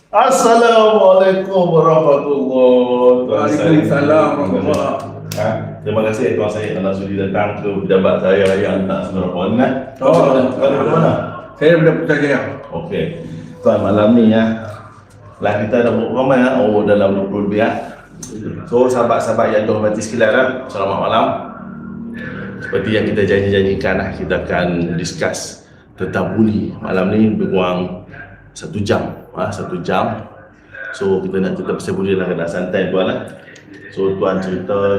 Assalamualaikum warahmatullahi Waalaikumsalam warahmatullahi. Terima kasih Tuan Syed telah sudi datang ke pejabat saya yang tak seberapa. Oh, Mana? Saya dah Putrajaya. Okey. Tuan, malam ni lah kita dah berapa ramai dalam 20 lebih So sahabat-sahabat yang dihormati sekalian selamat malam. Seperti yang kita janjikan kita akan discuss tentang bully. Malam ni lebih kurang 1 jam. 1 jam. So kita nak cerita pasal bully dalam keadaan santai Tuan So Tuan cerita,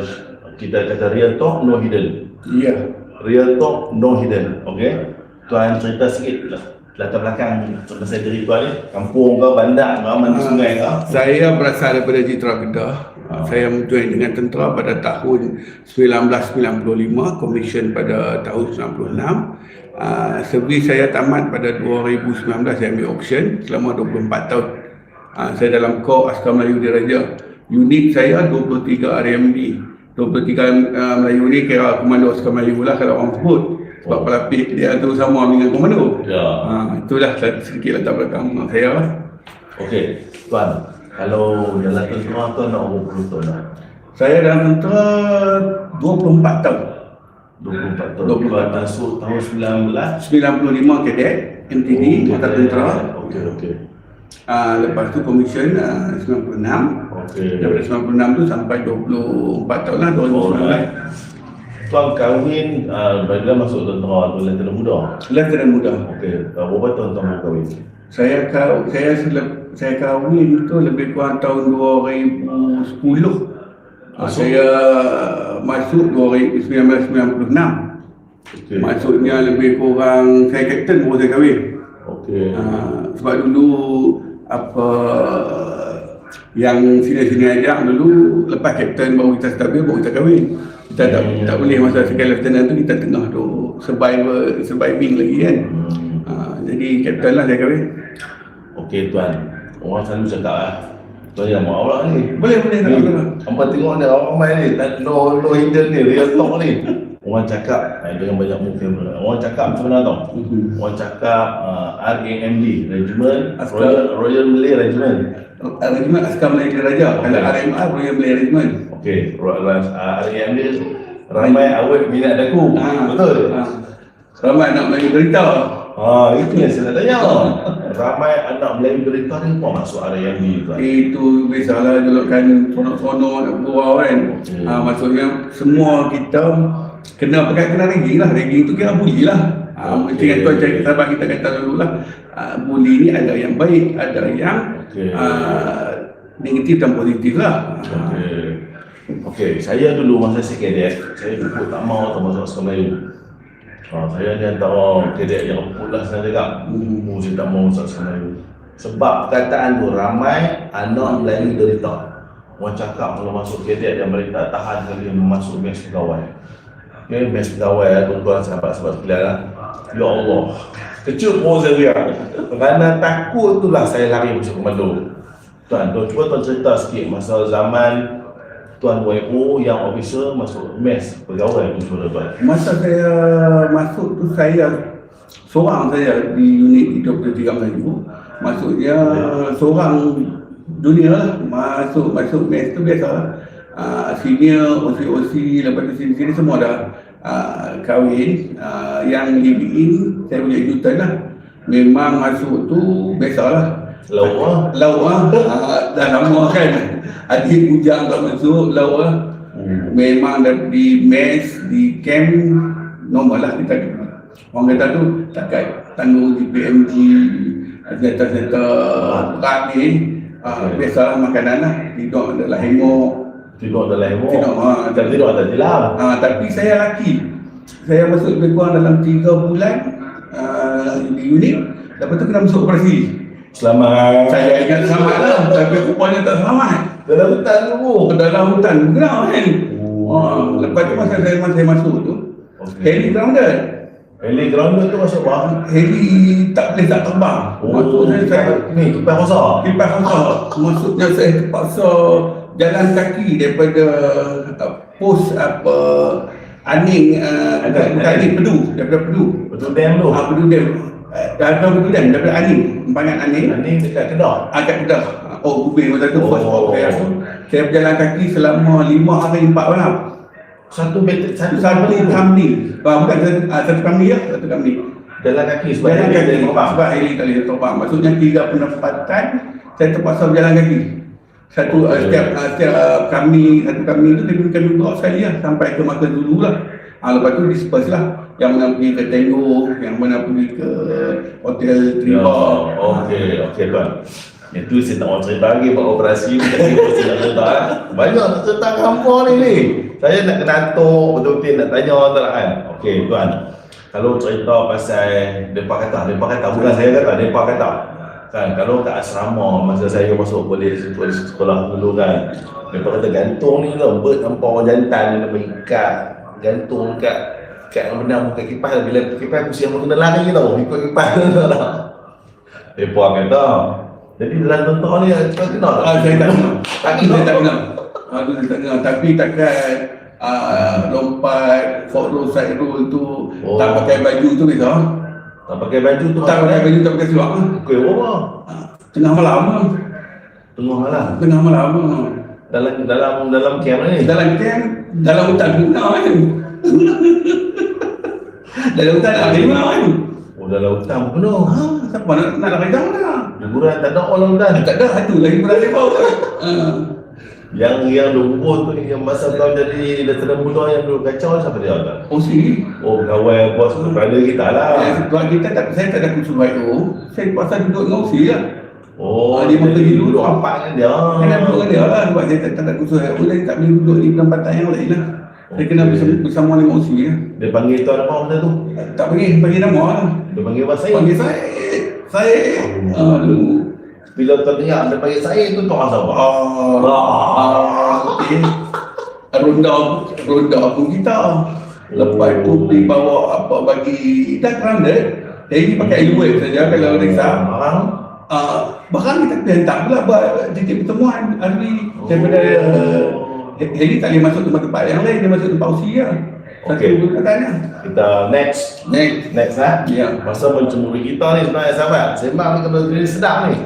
kita kata real talk no hidden. Ya. Real talk no hidden. Okey. Tuan cerita sikit latar belakang pasal diri Tuan ni. Kampung ke, bandar ke, mana sungai ke? Saya berasal daripada Jitra Kedah. Saya menjoin dengan tentera pada tahun 1995, komisen pada tahun 96. Servis saya tamat pada 2019, saya ambil option selama 24 tahun. Saya dalam Korps Askar Melayu Diraja. Unit saya 23 RMB. 23 Melayu ni kira komando Askar Melayu lah kalau orang sebut. Sebab pelapis dia tu sama dengan komando. Ya. Itulah sedikit latar belakang saya lah. Okey, Tuan. Kalau dalam tentera Tuan nak berapa tahun dah? Saya dalam tentera 24 tahun. 24 tahun. 24 Tuan masuk tahun 19. 95 kadet MTD, Angkatan Tentera. Okey. Lepas tu komisen 96. Okey. Daripada 96 tu sampai 24 tahun lah, 2019. Tuan kahwin bila masuk tentera tu lelaki muda. Lelaki muda. Okey. Berapa tahun Tuan kahwin? Saya kahwin tu lebih kurang tahun 2010. Saya masuk 1996. Okey. Maksudnya lebih kurang saya kapten baru saya kahwin. Okey. Sebab dulu yang sini ajak dulu lepas kapten baru kita stabil baru kita kahwin. Kita tak boleh masa sekali lieutenant tu kita tengah tu surviving lagi kan. Jadi kapten lah saya kahwin. Okey Tuan. Orang selalu cakap Tuan jangan marah pula ni. Boleh tak. Hampa tengok ni orang ramai ni no hidden ni, real talk ni. Orang cakap dengan banyak mungkin. Orang cakap macam mana tau? Orang cakap RAMD, Regiment Royal Malay Regiment. Regiment Askar Melayu Diraja. Kalau RMR Royal Malay Regiment. Okey, RAMD ramai awet minat daku. Betul? Ramai anak Melayu derita. Itu yang saya nak tanya. Ramai anak Melayu derita ni apa masuk RAMD tu? Itu biasalah julukan sono-sono nak gurau kan. Maksudnya semua kita kena ragging lah. Ragging tu kira bully lah. Macam yang tuan cakap sahabat kita kata dulu lah. Bully ni ada yang baik, ada yang negatif dan positif lah. Okey, saya dulu masa saya kadet, saya dulu tak mau masuk Askar Melayu. Saya ni antara kadet yang empuk lah saya cakap. Saya tak mau masuk Askar Melayu. Sebab perkataan tu ramai anak Melayu derita. Orang cakap kalau masuk kadet yang mereka tahan kali masuk mes pegawai. Okay, mes pegawai tuan-tuan sahabat-sahabat sekalian. Ya Allah, kecil pun saya riak. Kerana takut itulah saya lari masuk komando. Tuan cuba cerita sikit masa zaman Tuan WO yang officer masuk mes pegawai tu sudah Tuan. Masa saya masuk tu saya seorang saja di unit 23 Melayu. Maksudnya seorang dunia lah. Masuk mes tu biasa lah. Senior, OC, lepas tu sini semua dah kahwin. Yang living in saya punya jutan lah. Memang masuk tu biasalah. Lauk lah. Dah lama kan. Adik bujang tak masuk lauk lah. Memang di mes, di camp normal lah kita. Orang kata tu takat tanggung di PMG, senjata-senjata berat ni. Biasalah makanan lah. Tidur adalah hemok. Tidur dalam Tidur atas jelam. Tapi saya lelaki. Saya masuk lebih kurang dalam 3 bulan di unit. Lepas tu kena masuk operasi. Selamat. Saya ingat selamat lah. Tapi rupanya tak selamat. Dalam hutan tu. Dalam hutan. Kenapa kan? Lepas tu masa saya masuk tu, heli grounded. Heli grounded tu masuk bawah. Heli tak boleh tak terbang. Maksudnya saya ni kipas rosak. Maksudnya saya terpaksa jalan kaki daripada pos Aning Pedu, daripada Pedu. Betul dam tu. Pedu dam. Dalam kemudian daripada Ani, empangan Ani. Ini dekat Kedah. Agak Kedah. Oh, Ubin masa tu first Oh. saya tu. Saya berjalan kaki selama 5 hari 4 malam. Satu Satu kami. Bukan satu kami ya, satu kami. jalan kaki sebab Jalan dia kaki terbang. sebab heli tak boleh terbang. Maksudnya 3 penempatan saya terpaksa berjalan kaki. Satu setiap kami itu dia beri kami drop sekali lah sampai ke Makan dulu lah. Lepas tu disperse lah. Yang mana pergi ke Tenggo, yang mana pergi ke Hotel Ya, Tribal. okey tuan. Itu saya tak mau cerita lagi buat operasi tapi saya nak cerita lah. Banyak nak cerita kampung ni. Saya nak kena atuk betul-betul nak tanya tuan kan. Okey tuan. Kalau cerita pasal depa kata bukan saya kata depa kata. Kan kalau kat asrama masa saya masuk polis sekolah dulu kan. Depa kata gantung ni lembut nampak orang jantan dia ikat gantung kat yang benar buka kipas bila kipas pusing yang kena lari tau ikut kipas tu tak. Depa kata jadi dalam tentera ni kita kenal tak? Saya tak kenal. Saya tak kenal. kenal. Saya tak kenal. Tapi takkan lompat Fort Road Side Road tu tak pakai baju tu biasa. Tak pakai baju tu Tak pakai baju, tak pakai seluar. Pukul berapa? Tengah malam. Tengah malam. Tengah malam. Dalam camp ni. Dalam camp, dalam hutan guna kan. Dalam hutan nak terima kan. Oh dalam hutan penuh. Siapa nak lari jauh dah. Liburan tak ada orang hutan. Tak ada, itu lagi berada bawah. Yang lumpur tu yang masa kau jadi Lieutenant Muda yang dulu kacau siapa dia tak? Oh sini. Oh kawan bos brother kita lah. Sebab kita tak, saya tak ada kursus baik tu. Saya pasal duduk dengan Usi lah. Oh dia pergi dulu dulu. apa kan dia? Kena duduk dengan dia lah. Sebab saya tak ada kursus baik tu. Saya tak boleh duduk di penempatan yang lain lah. Saya kena bersama dengan Usi lah. Dia panggil tuan apa benda tu? Tak panggil nama lah. Dia panggil apa saya? Panggil saya. Dulu. Bila tuan dengar dia panggil saya tu tuan rasa apa? Okay. Ronda pun kita. Lepas tu dibawa apa bagi dah grounded. Jadi pakai UX saja kalau reksa. Bahkan kita hentak pula buat titik pertemuan ahli daripada heli tak boleh masuk tempat-tempat yang lain, dia masuk tempat usia lah. Okey. Satu katanya. Kita next lah. Ya. Masa mencemuri kita ni sebenarnya sahabat. Sembang ni kena jadi sedap ni.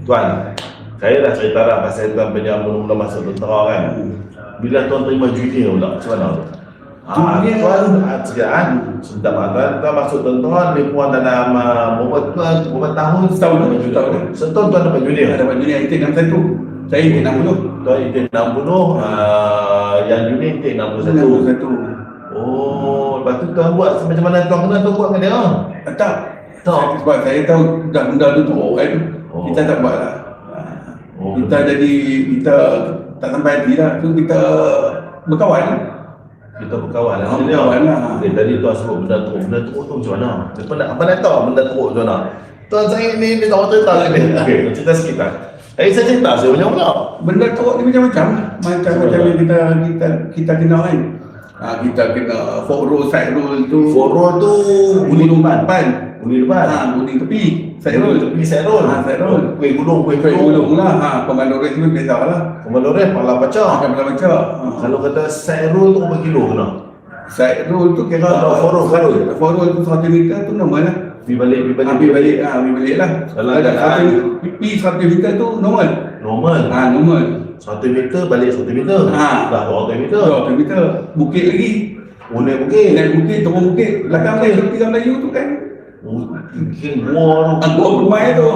Tuan, saya dah cerita dah pasal tuan punya mula-mula masuk tentera kan. Bila tuan terima junior pula, macam mana tu? Junior. Tuan sekarang sedap tuan masuk tentera lebih kurang dalam berapa tahun? Setahun. Setahun tuan dapat junior. Dapat dunia intake 61. Saya intake 60. Tuan intake 60, yang junior intake 61. 61. Oh, lepas tu tuan buat macam mana tuan kenal tuan buat dengan dia? Tak. Tak. Sebab saya tahu dah benda tu teruk kan. Kita tak buat lah. Kita tak sampai hati lah. Tu kita berkawan lah. Kita berkawan lah. Berkawan lah. Tadi tuan sebut benda teruk tu macam mana? Apa nak tahu benda teruk macam mana? Tuan saya ni dia tak cerita ni. Okey, cerita sikit lah. Saya cerita saya macam mana? Benda teruk ni macam-macam. Macam-macam yang kita kenal kan. Kita kena Fort Road, Side Road tu. Fort Road tu bunyi depan. Bunyi depan. Bunyi tepi. Side Road. Tepi Side Road. Side Road. Kuih gulung. Gulung lah. Komando race tu biasa lah. Komando rem pala baca. Kepala baca. Kalau kata Side Road tu berapa kilo kena? Side Road tu kira Fort Road tu 100 meter tu normal lah. Pergi balik. Pergi balik lah. Kalau Ada jalan. 100 meter tu normal. Normal. 1 meter balik 1 meter. Dah 200 meter. 200 meter. Bukit lagi. Naik bukit. Naik bukit, turun bukit. Belakang dia Tiga Melayu tu kan. Mungkin gua tu. Gua Permai tu.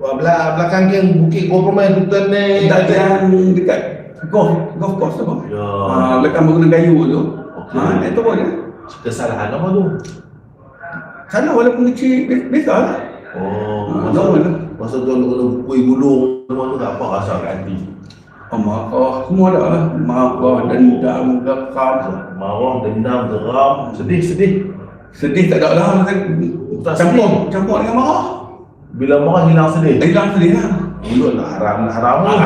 Belakang yang bukit gua Permai tu tuan ni. Tak yang dekat golf course tu. Ya. Belakang bangunan kayu tu. Okey. Naik turun je. Kesalahan apa tu? Sana walaupun kecil, biasa lah. Normal lah. Masa tu kalau kuih gulung semua tu tak apa rasa kat hati. Marah, semua ada lah. Marah, dendam, geram. Marah, dendam, geram, sedih. Sedih tak ada lah. Tak Campur dengan marah. Bila marah hilang sedih. Hilang sedih lah. Mulut nak haram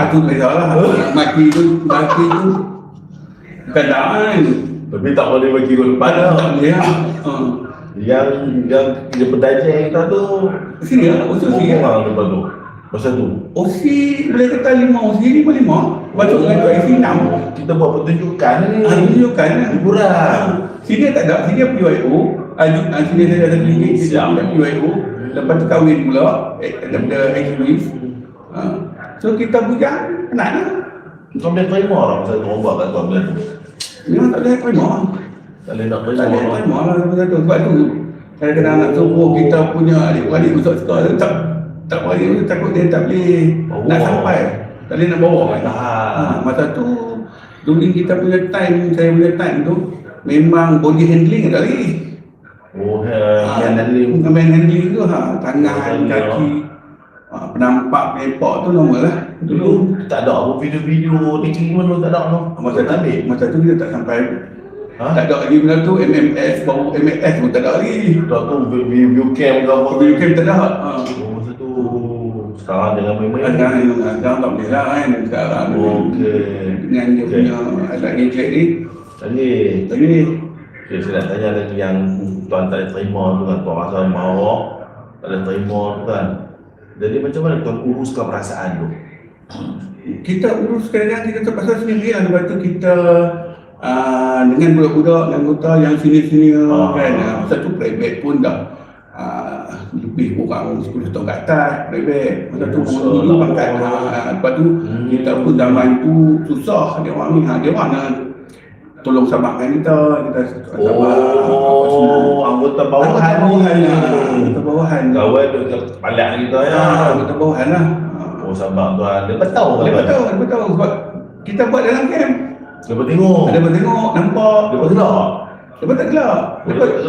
Itu biasa lah. Maki tu bukan dah. Tapi tak boleh bagi gol depan lah. Tak boleh lah. Yang dia pedajai kita tu Sini lah, usul sini lah. orang lepas tu. Masa tu Osi boleh kata 5 Osi 5. Baca dengan tu isi 6. kita buat pertunjukan ni. Tunjukkan lah. Hiburan. Sini tak ada, sini PYO. Sini saya ada klinik Siap. UIO. Lepas tu kahwin pula daripada Equivis. So kita bujang penat lah. Kau boleh terima lah pasal tu orang buat kat kau benda tu. Memang tak boleh terima. Tak boleh nak Tak boleh terima. terima lah pasal tu. Sebab tu kadang-kadang nak suruh kita punya adik-beradik masuk sekolah tak boleh, takut dia tak boleh nak sampai. Tak boleh nak bawa kan. Masa tu dulu kita punya time, saya punya time tu memang body handling tak lagi. Man handling. Man handling tu tangan, kaki, penampak pepak tu normal lah. Dulu tak ada apa video-video ni pun tak ada no. Masa tu kita tak sampai. Ha? Tak ada lagi benda tu, MMS, baru MMS pun tak ada lagi. Tak tu view cam ke apa. Video cam tak ada. Masa tu sekarang jangan main-main. Sekarang tak boleh lah kan. Sekarang dengan dia punya alat gadget ni. Tadi okay, saya nak tanya lagi yang tuan tak boleh terima tu kan, tuan rasa marah, tak boleh terima tu kan. Jadi macam mana tuan uruskan perasaan tu? Kita urus kadang-kadang kita terpaksa sendiri lah. Lepas tu kita dengan budak-budak, anggota yang senior-senior kan. Masa tu private pun dah lebih kurang 10 tahun ke atas private. Masa tu dulu pangkat. Lepas tu kita pun zaman tu susah dia orang ni. Dia orang nak tolong sabakkan kita anggota bawahan ni. Anggota bawahan. Kawan tu kepala kita ya. Anggota bawahan lah. Sabak tuan, dia tahu Dia tahu sebab kita buat dalam camp. Lepas tengok, nampak. lepas gelap. Lepas tak gelap. Lepas tak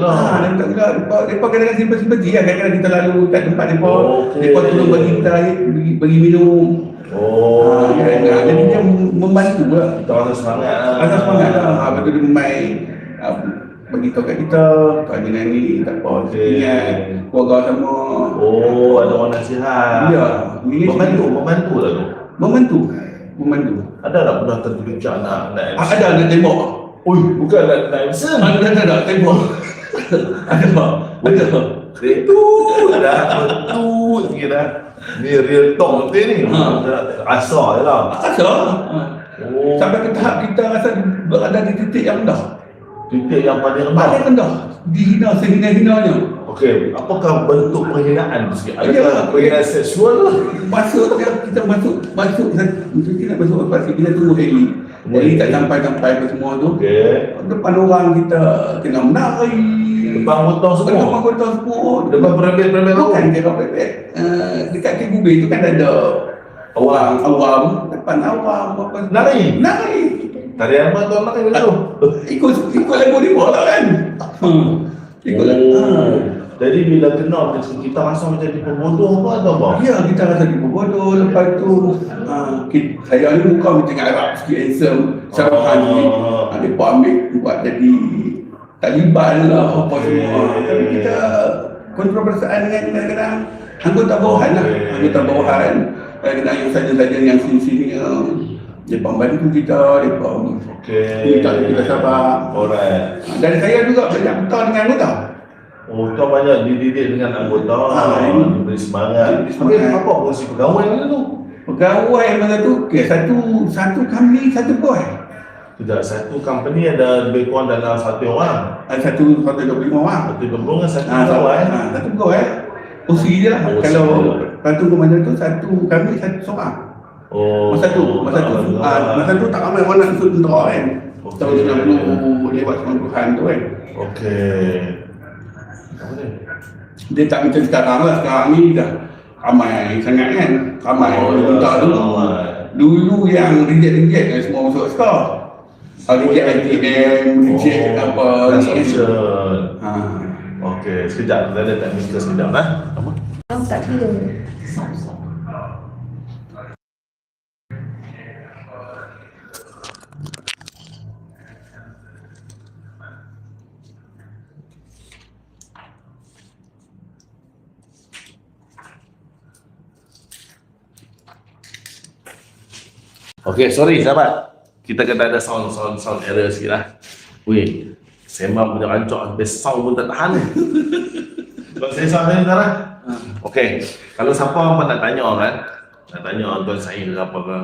gelap. Lepas kadang-kadang simpan-simpan je. Kadang-kadang kita lalu kat tempat mereka. Mereka tolong bagi kita air, bagi minum. Jadi dia membantu lah. Kita rasa semangat lah. Rasa semangat lah. Lepas tu dia membaik. Bagi tahu kat kita. Tuan dengan ni tak apa. Ingat keluarga sama. Ada orang nasihat. Ya. Membantu lah tu. Membantu. Ada tak pernah terfikir nak Ada nak tembak. bukan nak MSN. Ada tembak. Ada. Betul sikit dah. Ni real talk betul ni. Rasa je lah. Sampai ke tahap kita rasa berada di titik yang rendah. Titik yang paling rendah. Paling rendah. Dihina sehina-hinanya. Okey, apakah bentuk penghinaan tu sikit? Ya. Adakah penghinaan seksual? Kita masuk kita masuk lepas kita tunggu heli. Heli tak sampai apa semua tu. Okey. Depan orang kita kena menari. Depan motor semua. Depan motor semua. Depan perabot-perabot tu. Bukan kira perabot. Dekat Kibube tu kan ada awam. Depan awam apa. Nari. Tarian apa tuan makan macam tu? Ikut lagu ni pula kan. Ikut lagu. Jadi bila kenal kita rasa macam di pembodoh atau apa? Ya, kita rasa di bodoh. Lepas tu saya ni muka macam Arab sikit, handsome, Syarahan ni. Mereka ambil buat jadi Taliban lah apa semua. Tapi kita kontrol perasaan dengan kadang-kadang anggota bawahan lah. Anggota bawahan. Kadang-kadang yang saja-saja yang sini-sini dia membantu kita, dia minta kita sabar. Alright. Dan saya juga banyak bertahun dengan anggota. Kau banyak dididik dengan anggota, diberi semangat. Apa fungsi pegawai macam tu? Pegawai masa tu, satu kami, satu boy. Tidak, satu company ada lebih kurang dalam satu orang. Satu 25 orang. Satu dengan satu pegawai. Satu pegawai. Kursi je lah. Kalau bantu komandan tu, satu kami, satu seorang. Masa tu tak ramai orang nak ikut tentera kan. Tahun 90 lewat 90-an tu kan. Okey. Apa ni? Dia tak macam sekarang lah. Sekarang ni dah ramai sangat kan. Ramai tentera dulu. Dulu yang reject kan semua masuk sekolah. Reject ITM, reject apa ni kan. Okey, sekejap. Kita ada teknikal sekejap lah. Apa? Tak kira. Okey, sorry sahabat. Kita kena ada sound error sikit lah. Weh, sembang punya rancak sampai sound pun tak tahan. Tuan saya sound ni sekarang. Okey, kalau siapa apa nak tanya kan, nak tanya Tuan Said ke apa ke,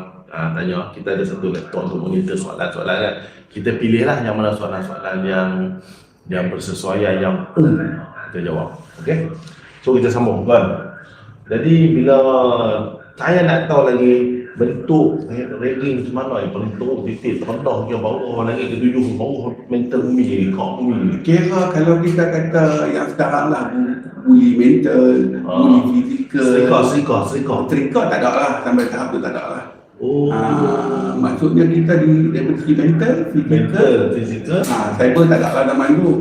tanya. Kita ada satu laptop untuk monitor soalan-soalan kan. Kita pilihlah yang mana soalan-soalan yang yang bersesuaian, yang kita jawab. Okey. So kita sambung tuan. Jadi bila saya nak tahu lagi bentuk ranking macam mana yang paling teruk titik terendah ke bawah lagi ke tujuh bawah mental bumi kau bumi. Kira kalau kita kata yang sekarang lah, bully mental, bully fizikal, trika tak ada lah, sampai tahap tu tak ada lah. Maksudnya kita dari segi mental, fizikal, cyber tak ada lah zaman tu.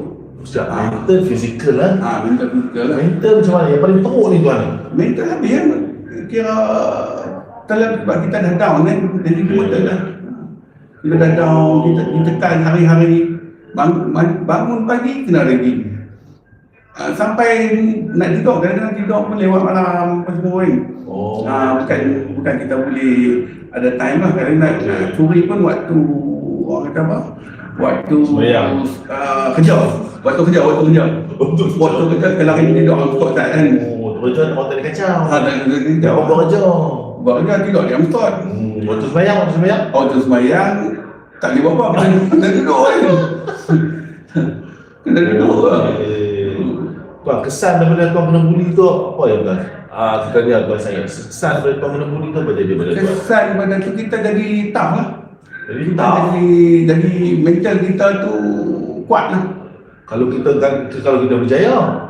Mental fizikal lah. Mental fizikal lah. Mental macam mana? Yang paling teruk ni tuan. Mental habis kan. Kira sebab kita dah down kan, jadi mental lah. Kita dah down, kita ditekan hari-hari, bangun pagi kena ready. Sampai nak tidur, kadang-kadang tidur pun lewat malam apa semua kan. Bukan kita boleh ada time lah. Kadang nak curi pun waktu orang kata apa? Waktu kerja. Waktu kerja kalau hari ni tidur orang stop tak kan. Kerja orang tak ada kacau. Tak Orang buat kerja. Buat kerja tidur dia stop. Waktu sembahyang. Waktu sembahyang tak boleh buat apa, kena duduk kan. Kena duduk lah. Tuan, kesan daripada tuan kena buli tu apa ya tuan? Kita lihat tuan saya. Kesan daripada tuan kena buli tu apa jadi pada tuan? Kesan daripada tu kita jadi tough lah. Jadi mental kita tu kuat lah. Kalau kita berjaya,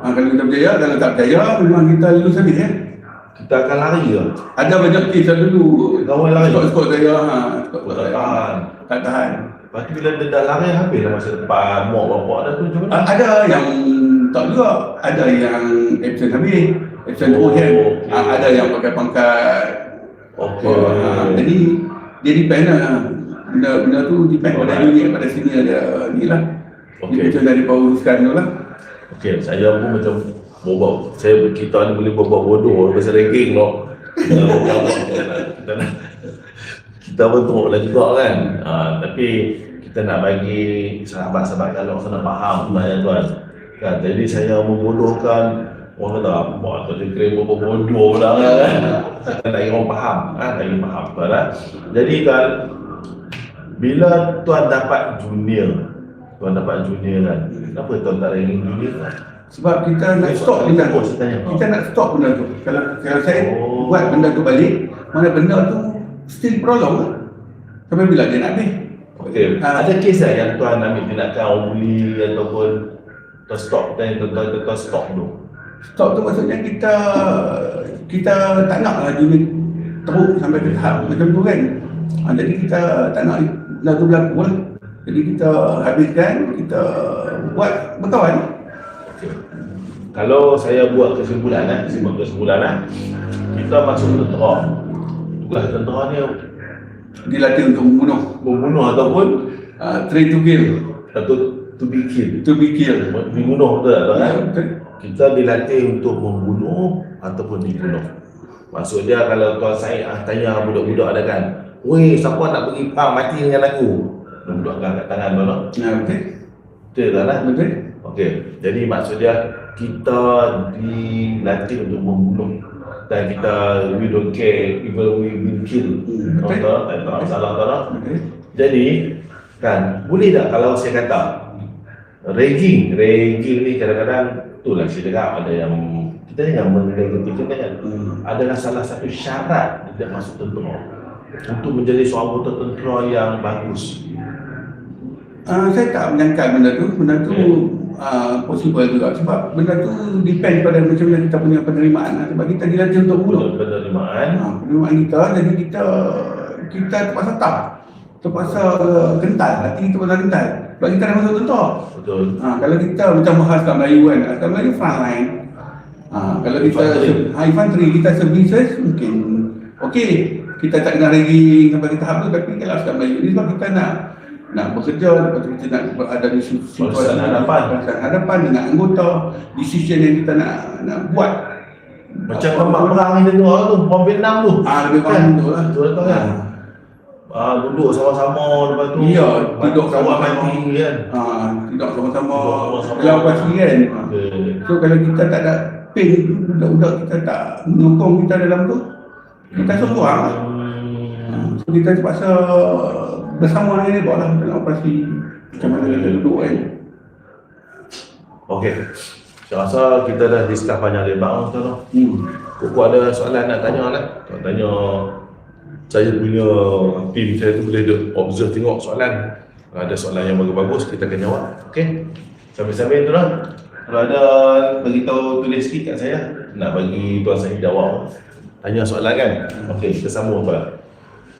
kalau kita berjaya, kalau tak berjaya memang kita lulus habis kan. Kita akan lari ke? Ada banyak kes dulu. Kawan lari. Skor saya, tak tahan. Lepas tu bila dia dah lari habis lah masa depan mak bapak ada tu macam mana? Ada yang tak juga, ada yang absent habis, absent terus kan. Ada yang pakai pangkat. Jadi dia depend lah. Benda tu depend pada unit, pada senior dia ni lah. Macam dari uruskan tu lah. Saya pun macam bobok. Kita ni boleh bobok bodoh pasal ranking tu. Kita pun teruk lah juga kan. Tapi kita nak bagi sahabat-sahabat kalau sana faham sebenarnya tuan. Kan, jadi saya membodohkan orang kata apa tu kira bodoh pula kan. Kita nak orang faham, nak faham tuan lah. Jadi kan bila tuan dapat junior kan, kenapa tuan tak ranking junior kan? Sebab kita nak stop benda tu. Kita nak stop benda tu. Kalau saya buat benda tu balik, mana benda tu still prolong lah. Sampai bila dia nak habis. Ada kes lah yang tuan ambil tindakan orang bully ataupun tuan stop tuan stop tu. Stop tu maksudnya kita tak nak lah junior teruk sampai ke tahap macam tu kan. Jadi kita tak nak benda tu berlaku lah. Jadi kita habiskan, kita buat berkawan. Kalau saya buat kesimpulan kita masuk tentera. Tugas tentera ni dilatih untuk membunuh ataupun train to kill atau to be killed. Dibunuh betul tak? Kita dilatih untuk membunuh ataupun dibunuh. Maksud dia kalau tuan saya tanya budak-budak ada kan, "Weh, siapa nak pergi perang mati dengan aku?" Budak angkat tangan mana? Betul tak lah? Betul. Jadi maksud dia kita dilatih untuk membunuh dan kita we don't care even we will kill. Tak masalah tak lah. Jadi kan boleh tak kalau saya kata ranking ni kadang-kadang itulah saya cakap ada yang kita yang menegatifkan kan adalah salah satu syarat tidak masuk tentera untuk menjadi seorang anggota tentera yang bagus. Saya tak menyangka benda tu possible juga sebab benda tu depend pada macam mana kita punya penerimaan sebab kita dilatih untuk bunuh penerimaan kita, jadi kita terpaksa kental, hati kita terpaksa kental sebab kita dah masuk tentera. Kalau kita macam bahas kat Melayu kan, kat Melayu frontline, kalau kita infantry, kita services mungkin kita tak kena ranking sampai ke tahap tu, tapi kalau kat Melayu ni sebab kita nak bekerja, lepas tu kita nak berada di situasi hadapan dengan anggota, decision yang kita nak buat. Macam perang ni tu, perang Vietnam tu. Lebih kurang tu lah. Betul kan? Duduk sama-sama, lepas tu duduk sama-sama mati kan. Duduk sama-sama dalam operasi kan. So kalau kita tak ada pain, budak-budak kita tak menyokong kita dalam tu, kita seorang lah. So kita terpaksa bersama dengan dia buatlah dalam operasi macam mana kita duduk kan. Okey. Saya rasa kita dah discuss banyak lebar tuan. Kuku ada soalan nak tanya lah. Nak tanya saya punya tim saya tu boleh observe tengok soalan. Kalau ada soalan yang bagus-bagus kita akan jawab. Okey. Sambil-sambil tu lah. Kalau ada beritahu tulis sikit kat saya. Nak bagi tuan saya jawab. Tanya soalan kan? Okey, kita sambung tuan.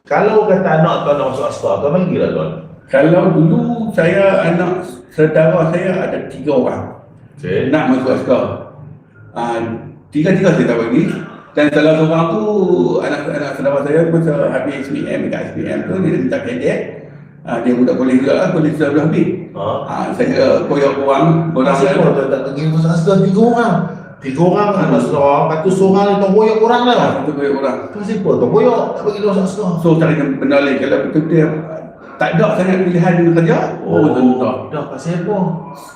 Kalau kata anak tuan nak masuk askar, tuan bagi lah tuan. Kalau dulu saya anak saudara saya ada 3 orang. Okay. Nak masuk askar. Tiga-tiga saya tak bagi. Dan salah seorang tu anak saudara saya masa habis SPM dekat SPM tu dia minta kadet. Dia budak kolej juga lah, kolej sudah habis. Saya koyak orang Masih saya. tuan tak pergi masuk askar 3 orang. 3 orang anak saudara, lepas tu seorang ni tuan koyak orang lah. Satu koyak orang. Tu siapa? Tuan koyak tak bagi dia masuk askar. So cara benda lain kalau betul-betul tak ada sangat pilihan kerja. Tentu. Dah pasal apa?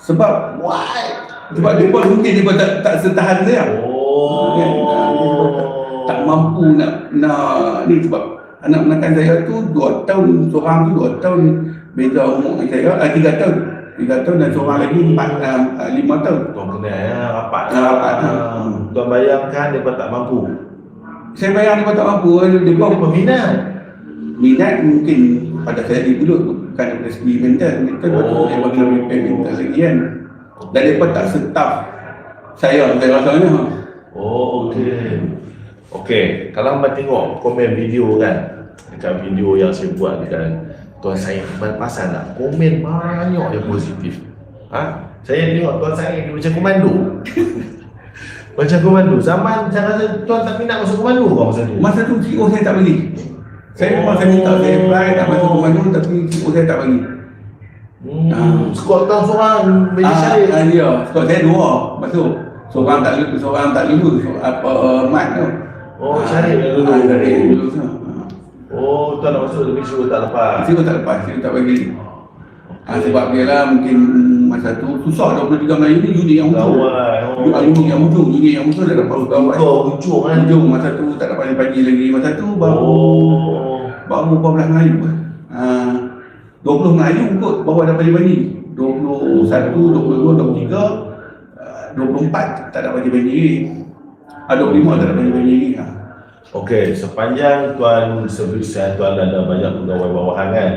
Sebab Why? sebab dia pun mungkin dia pun tak setahan saya. Tak mampu nak ni sebab anak menakan saya tu 2 tahun, seorang tu 2 tahun beza umur dengan saya, 3 tahun. 3 tahun dan seorang lagi 5 tahun. Tuan kena rapat. Rapat. Tuan bayangkan dia pun tak mampu. Saya bayang dia pun tak mampu, dia pun Peminat. minat mungkin pada saya dulu bukan daripada segi mental, dia bagi lebih mental lagi kan. Dan dia pun tak setaf saya rasanya. Okey, kalau abang tengok komen video kan, dekat video yang saya buat ni kan, tuan saya pasal tak komen banyak yang positif. Saya tengok tuan saya dia macam komando. Macam komando. Zaman saya rasa tuan tak minat masuk komando ke masa tu? Masa tu CEO saya tak bagi. Saya memang saya minta saya apply nak masuk komando tapi CEO saya tak bagi. Skor tuan seorang bagi saya. Ya, skor saya 2 masuk. Seorang tak lulus mat tu. Syarif dah dulu. Syarif lulus. Tuan nak masuk tapi CEO tak lepas. CEO tak lepas, CEO tak bagi. Sebab dia lah mungkin masa tu susah 23 Melayu ni unit yang muncul. Unit yang muncul dah dapat pegawai. Hujung kan? Hujung masa tu tak dapat pagi lagi. Masa tu baru 14 Melayu. 20 Melayu kot baru ada bagi-bagi. 21, 22, 23, 24 tak ada bagi-bagi. 25 tak ada bagi-bagi. Okey, sepanjang tuan servis tuan ada banyak pegawai bawahan kan.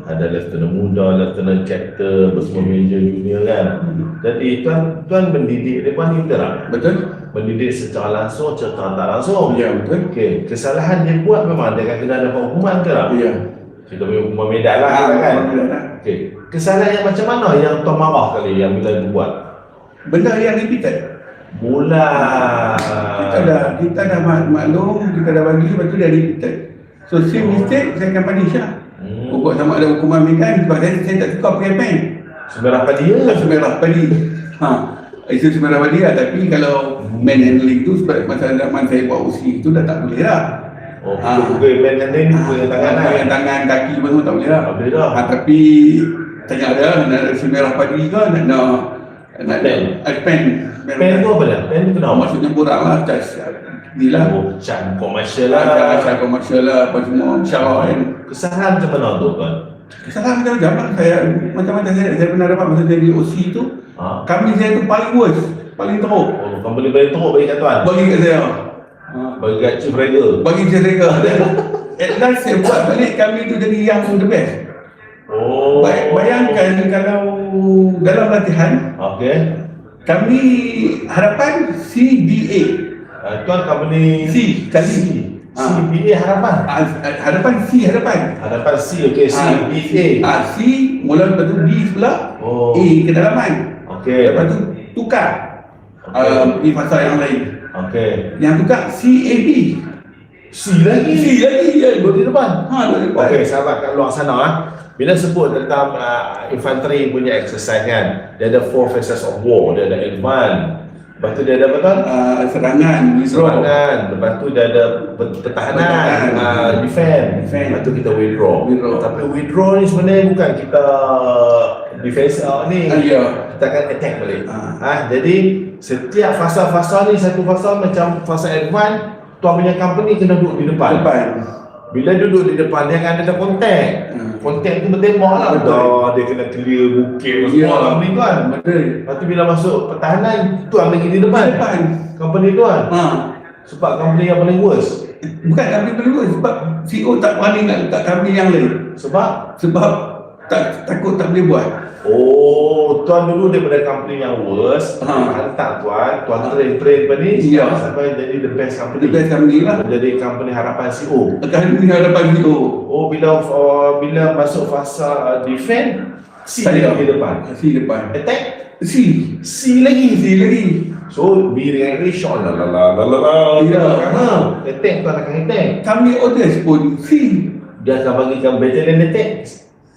Ada lieutenant muda, lieutenant captain, bersama manager junior kan. Jadi tuan mendidik mereka ni betul tak? Betul? Mendidik secara langsung, secara tak langsung. Ya, betul. Okey, kesalahan dia buat memang dia akan kena dapat hukuman ke tak? Ya. Kita punya hukuman medan lah kan. Okey, kesalahan yang macam mana yang tuan marah kali yang bila dia buat? Benda yang repeated. Kita dah maklum, kita dah bagi, lepas tu dia repeated. So same mistake, saya akan punish lah. Pokok sama ada hukuman medan, sebab saya tak suka pakai pen. Semerah padi ya? Semerah padi. Itu semerah padi lah, tapi kalau man handling tu, sebab masa zaman saya buat usi tu dah tak boleh lah. Pukul man handling ni pukul tangan lah. Pukul tangan, kaki pun semua tak boleh lah. Tak boleh lah. Tapi tanya ada, nak ada semerah padi ke, nak pen. Pen tu apa dah? Pen tu kenapa? Maksudnya kurang lah, cas ni lah. Can komersial lah. Cara komersial lah, apa semua syarat kan. Kesalahan macam mana tu kan? Kesalahan macam-macam lah. Macam-macam saya pernah dapat masa saya di OC tu. Kami saya tu paling worst, paling teruk. Kamu boleh teruk bagi kat tuan? Bagi kat saya. Bagi kat Chief Rega? Bagi Chief Rega. At last saya buat balik kami tu jadi yang the best. Bayangkan kalau dalam latihan, kami harapan CBA. Tuan company C kali. CBA harapan. Harapan C harapan. Harapan C, okey. CBA. C mula lepas tu B sebelah, A kedalaman. Okey. Lepas tu tukar. Di fasa yang lain. Okey. Yang tukar CAB. C lagi ya, di depan. Okey, sahabat kat luar sana bila sebut tentang infantry punya exercise kan, dia ada 4 phases of war. Dia ada advance, lepas tu dia ada apa kan? Serangan, lepas tu dia ada pertahanan, defense, lepas tu kita withdraw. Tapi withdraw ni sebenarnya bukan kita defense ni, kita akan attack balik. Jadi setiap fasa-fasa ni, satu fasa macam fasa advance, tuan punya company kena duduk di depan. Bila duduk di depan dia kan ada kontak. Kontak tu bertembak lah. Dah dia kena clear bukit semua lah ni kan. Betul. Lepas tu bila masuk pertahanan, tuan lagi di depan. Company tuan. Sebab company yang paling worst. Bukan company paling worst, sebab CEO tak berani nak letak company yang lain. Sebab takut tak boleh buat. Oh, tuan dulu daripada company yang worst, hantar tuan train apa ni, sampai jadi the best company. The best company lah. Jadi company harapan CEO. Company harapan CEO. Oh, bila masuk fasa defend, C lagi depan. C depan. Attack, C lagi. So B dengan A shot lah. Attack tuan akan attack. Kami orders pun C. Dia akan bagikan battalion attack.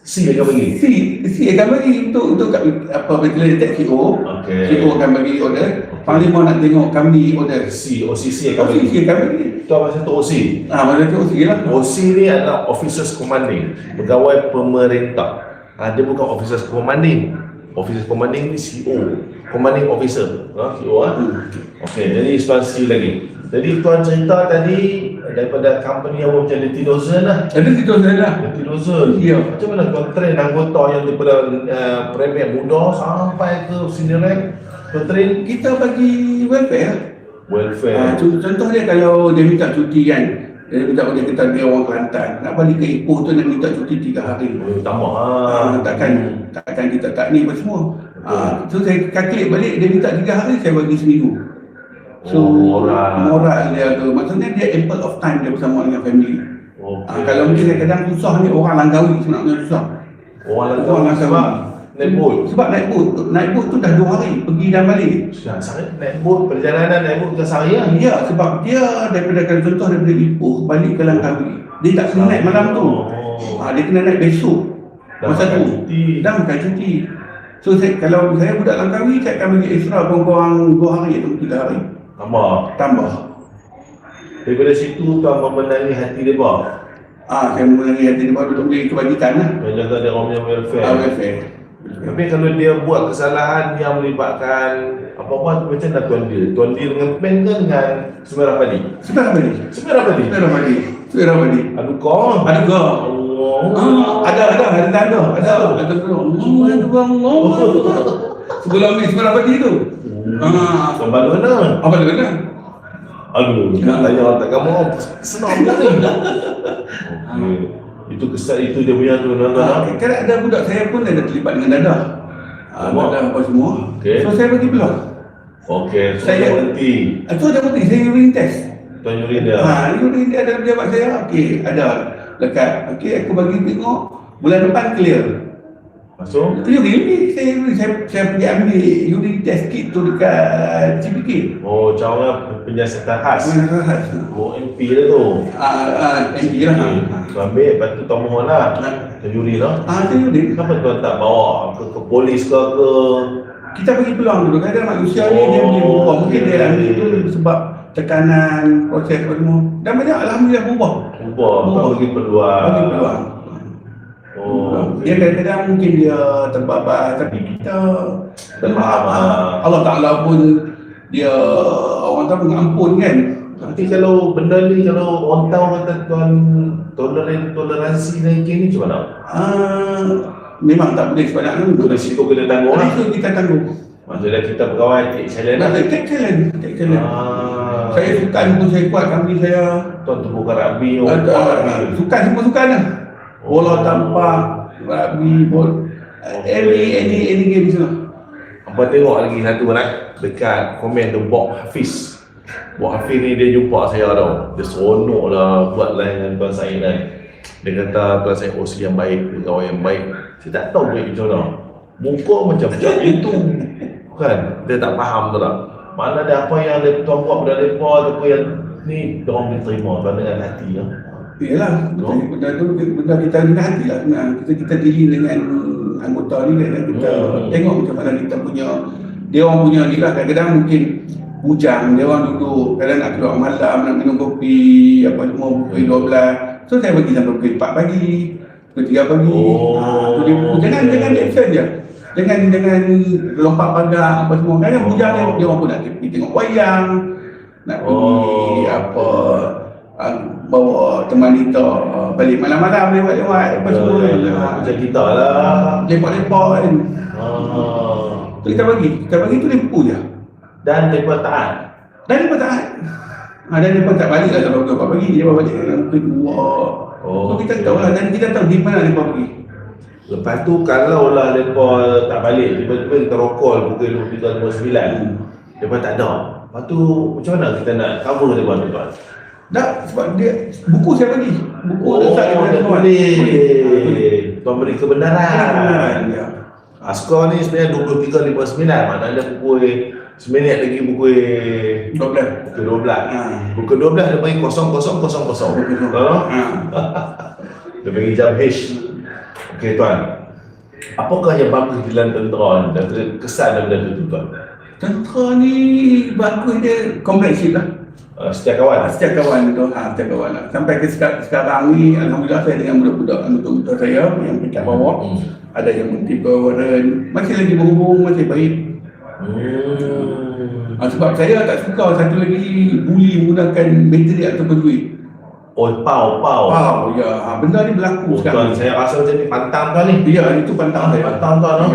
C akan bagi. C akan bagi untuk apa battalion attack CEO. CEO akan bagi order. Panglima nak tengok kami order. OCC akan bagi. OCC akan bagi. Tuan masa tu OC. Masa tu OC lah. OC ni adalah Officers Commanding, pegawai pemerintah. Dia bukan Officers Commanding. Officers Commanding ni CEO, Commanding Officer, CEO Okey, jadi instansi lagi. Jadi tuan cerita tadi daripada company yang macam Letty Dozen lah. Letty Dozen. Ya. Macam mana tuan train anggota yang daripada premier muda sampai ke senior rank? Tuan train kita bagi welfare. Contoh dia kalau dia minta cuti kan, dia minta dia kata dia orang Kelantan, nak balik ke Ipoh tu nak minta cuti 3 hari. Tambah takkan kita tak ni apa semua. So saya calculate balik, dia minta 3 hari, saya bagi seminggu. So moral dia tu, maksudnya dia ample of time dia bersama dengan family. Kalau mungkin kadang susah ni orang Langkawi sebenarnya susah. Orang Langkawi naik boat. Sebab naik boat tu dah 2 hari pergi dan balik. Sangat naik boat, perjalanan naik boat ke seharian. Ya, sebab dia daripada kalau contoh daripada Ipoh balik ke Langkawi, dia tak kena naik malam tu. Dia kena naik besok. Masa tu dah bukan cuti. So kalau saya budak Langkawi, saya akan bagi extra kurang-kurang 2 hari atau 3 hari. Tambah. Daripada situ tuan memenangi hati mereka. Saya memenangi hati mereka untuk menjadi kebajikan lah. Menjaga dia orang punya welfare. Tapi kalau dia buat kesalahan yang melibatkan apa-apa macam mana tuan dia dengan pen ke dengan Semerah Padi? Semerah Padi. Aduh kau. Ada. Sebelum ni Semerah Padi tu. Kembali mana? Aduh, nak tanya orang tak kamu senang ni. Itu kesal itu dia punya tu. Kan ada budak saya pun ada terlibat dengan dadah. Dadah apa semua. So saya bagi peluang. Saya berhenti. Saya berhenti, saya urine test. Tuan urine dia? Urine dia ada pejabat saya. Ada dekat. Aku bagi tengok. Bulan depan clear. Masuk? Urine ni, saya pergi ambil urine test kit tu dekat CPK. Cara penyiasatan khas. MP dia tu. MP lah. Ambil, lepas tu tuan mohon lah. Juri lah. Juri. Kenapa tuan tak bawa ke polis ke? Kita bagi peluang dulu. Kadang manusia ni dia boleh berubah. Mungkin dia ambil tu sebab tekanan, proses apa semua. Dan banyak Alhamdulillah berubah. Bagi peluang. Dia kadang-kadang mungkin dia terbabat, tapi kita Allah Ta'ala pun dia orang tahu mengampun kan. Tapi kalau benda ni, kalau orang tahu kata tuan toleransi dan ni macam mana? Memang tak boleh sebenarnya. Risiko kena tanggung lah. Risiko kita tanggung. Maksudnya kita pegawai take challenge lah. Take challenge. Saya sukan pun saya kuat kami saya. Tuan tu bukan rugby. Sukan semua sukan lah. Bola tampak, rugby, any game semua. Apa tengok lagi satu dekat komen tu Bob Hafiz. Bob Hafiz ni dia jumpa saya tau. Dia seronok lah buat lain dengan Tuan Syed kan. Dia kata Tuan Syed OC yang baik, pegawai yang baik. Saya tak tahu baik macam mana. Muka macam itu. Kan? Dia tak faham tu tak. Mana ada apa yang dia tuan buat pada mereka ataupun yang ni dia orang boleh terima tuan dengan hati lah. Yalah, benda tu benda kita dengan hati lah. Kita diri dengan anggota ni kan, kita tengok macam mana kita punya, dia orang punya ni lah. Kadang-kadang mungkin bujang, dia orang duduk, kadang nak keluar malam, nak minum kopi, apa semua, pukul 12. So saya bagi sampai pukul 4 pagi, pukul 3 pagi. Jangan action je. Jangan lompat pagar apa semua. Kadang bujang dia orang pun nak pergi tengok wayang, nak pergi apa, bawa teman kita balik malam-malam lewat-lewat lepas semua kan. Macam kita lah. Lepak-lepak kan. Tu kita bagi tu lempu je. Dan mereka taat. Dan dia taat. Dan dia tak balik lah sampai pukul 4 pagi. Dia balik dalam kedua. So kita tahu lah, dan kita tahu di mana dia pergi. Lepas tu kalau lah mereka tak balik, tiba-tiba kita rokol pukul 23.59. Mereka tak ada. Lepas tu macam mana kita nak cover dia buat tuan? Tak, sebab dia buku saya bagi. Buku letak di mana tuan. Tuan beri kebenaran. Ya. Skor ni sebenarnya 23.59, maknanya pukul seminit lagi pukul 12. Pukul 12. Pukul 12 dia bagi 00.00. Dia bagi jam H. Okey tuan. Apakah yang bagus di dalam tentera ni? Dan kesan daripada tu tuan? Tentera ni bagus dia komplekship lah. Setiap kawan? Setiap kawan tu, setiap kawan lah. Sampai ke sekarang ni, Alhamdulillah saya dengan budak-budak anggota saya yang pekat bawah. Ada yang menteri warren, masih lagi berhubung, masih baik. Sebab saya tak suka satu lagi bully menggunakan bateri ataupun duit. Pau. Ya, benda ni berlaku Tuan, sekarang. saya rasa macam ni pantang tuan ni. Ya, itu pantang saya. Pantang tuan no?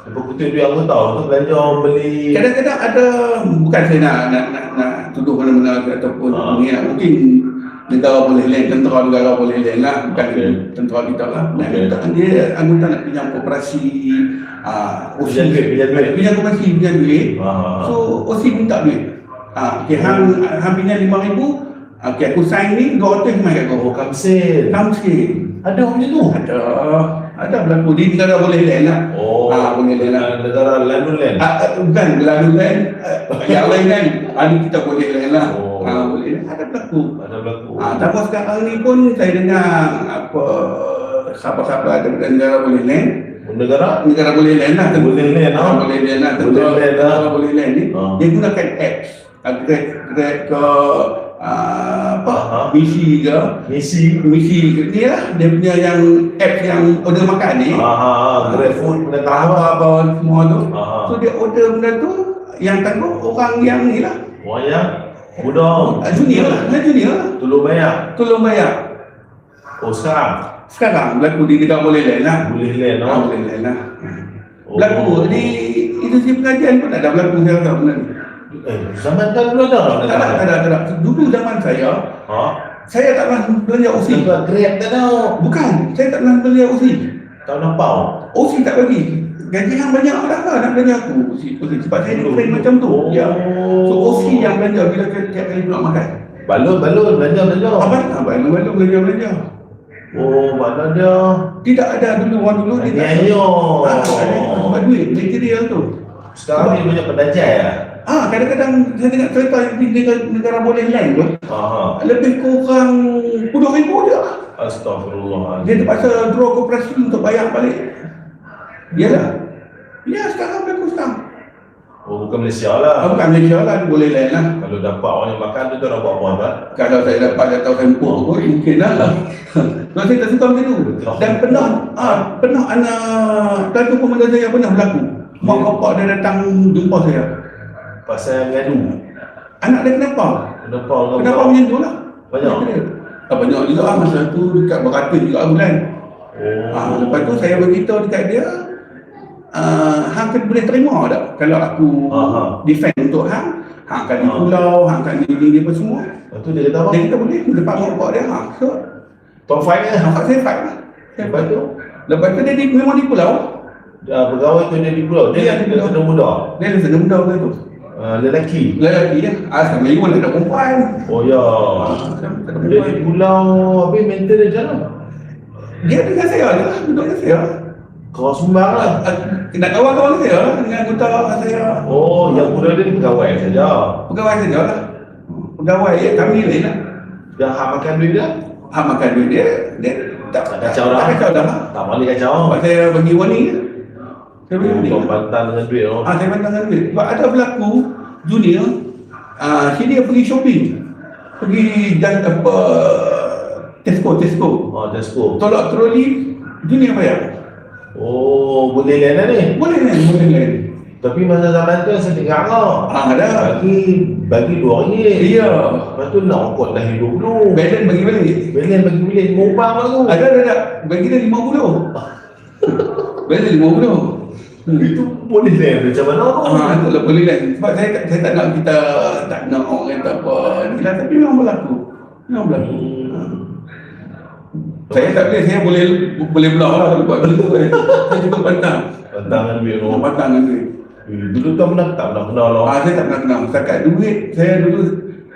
Lepas kutip duit aku tahu, tu belanja beli. Kadang-kadang ada, bukan saya nak tuduh mana-mana ataupun ni lah. Mungkin negara boleh lain, tentera negara boleh lain lah. Bukan tentera kita lah. Dia anggota nak pinjam koperasi, pinjam koperasi, pinjam duit. So OC minta duit. Hang pinjam 5,000. Aku sign ni 200 mai kat kau. Kamsil. Ada macam tu? Ada berlaku. Di negara boleh lain lah. Boleh lain lah. Negara lain lain. Bukan, lalu lain. Yang lain kan. Ini kita boleh lain lah. Boleh. Ada berlaku. Tapi sekarang ni pun saya dengar sahabat-sahabat daripada negara boleh lain. Negara boleh lain lah. Boleh lain lah. Negara boleh lain ni. Dia gunakan apps. Grab ke misi ke misi ni lah dia punya yang apps yang order makan ni Grab food benda apa semua tu. So dia order benda tu, yang tanggung orang yang ni lah, orang yang budak junior lah tolong bayar. Sekarang berlaku di negara boleh lain lah. boleh lain Berlaku di institusi pengajian pun ada berlaku saya rasa benda ni. Zaman kan dulu ada. Tak ada. Dulu zaman saya, saya tak pernah belanja OC. Grab tak tahu. Bukan, saya tak pernah belanja OC. Tak nampak. OC tak bagi. Gaji yang banyak lah nak belanja aku OC. Sebab saya ni friend macam tu. Ya. So OC yang belanja bila tiap kali nak makan. Balon belanja. Balon belanja. Maknanya tidak ada dulu, orang dulu dia tak sebab duit, material tu. Sekarang ni banyak pendajai lah. Kadang-kadang saya tengok kereta di negara boleh lain tu. Lebih kurang 10,000 je lah. Astagfirullah. Dia terpaksa draw koperasi untuk bayar balik. Yalah. Ya, sekarang berlaku sekarang. Bukan Malaysia lah. Bukan Malaysia lah, boleh lain lah. Kalau dapat orang yang makan tu nak buat apa kan? Kalau saya dapat jatuh tempoh pun mungkin lah. Kalau saya tak suka macam tu. Dan pernah anak satu komandan saya pernah berlaku. Mak bapak dia datang jumpa saya. Pasal ngadu. Anak dia kenapa macam tu lah. Banyak juga lah masa tu, dekat beratus juga bulan. Lepas tu saya beritahu dekat dia, hang kan boleh terima tak kalau aku defend untuk hang akan di pulau, hang akan di apa semua. Lepas tu dia kata apa? Dia kata boleh, lepas bapak dia so top fight ke? Saya fight lah. Lepas tu dia memang di pulau. Pegawai tu dia di pulau. Dia kena muda. Dia kena muda ke tu. Lelaki ya. Sama lagi pun ada perempuan. Ya. Dia di pulau, habis mental dia jalan. Dia dengan saya je lah, duduk dengan saya. Kau sumbang lah. Nak kawan-kawan saya lah, dengan anggota saya. Yang muda dia pegawai saja. Pegawai saja lah. Pegawai kami lain lah. Yang hak makan duit dia? Hak makan duit dia tak kacau dah. Tak boleh kacau. Sebab saya bagi warning. Saya bagi warning. Kau bantang dengan duit. Saya bantang dengan duit. Sebab ada berlaku junior, dia pergi shopping. Pergi Tesco. Tolak troli, junior bayar. Boleh lain lah ni? Boleh lain. Tapi masa zaman tu saya dengar kau. Ada. Bagi bagi RM2. Iya. Lepas tu nak ongkos dah RM20. Balance bagi balik. Belian bagi belian mubang lah tu. Ada. Bagi dia 50. Balance 50. Itu boleh lah macam mana tu? Itulah boleh lah. Sebab saya tak nak kita tak nak orang kata apa ni lah, tapi memang berlaku. Saya tak boleh, saya boleh belah lah kalau buat begitu. Saya cuba pantang. Pantangan duit tu. Pantang dengan duit. Dulu tak pernah kenal lah. Saya tak pernah kenal. Setakat duit saya dulu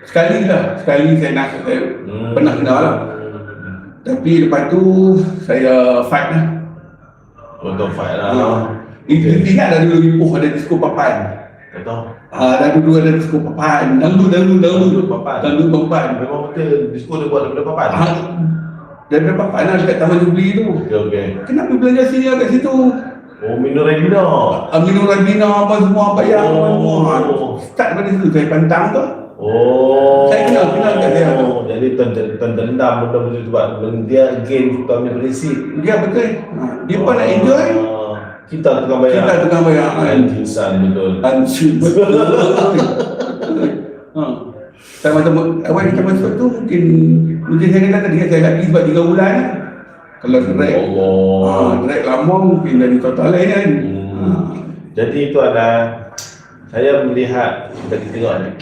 sekali saya pernah kenal lah. Tapi lepas tu saya fight lah. Untuk fight lah. Ingat dah dulu Ipoh ada disco papan. Tak tahu. Dah dulu ada disco papan. Dahulu papan. Memang betul disco dia buat daripada papan. Daripada papan lah dekat Taman Jubli tu. Okey. Kenapa belajar sini kat situ? Oh, minum Ribina. Minum Rabina apa semua bayar apa semua. Start pada situ saya pantang tu. Oh. Saya kenal kat dia tu. Jadi tuan dendam benda-benda sebab dia game tuan punya prinsip. Ya betul. Dia pun nak enjoy. Kita tukang bayar. Anjisan betul. Betul. Saya macam awal kita masuk tu mungkin saya kata tadi saya lagi sebab 3 bulan. Kalau drag lama mungkin dari total lain kan. Jadi itu adalah saya melihat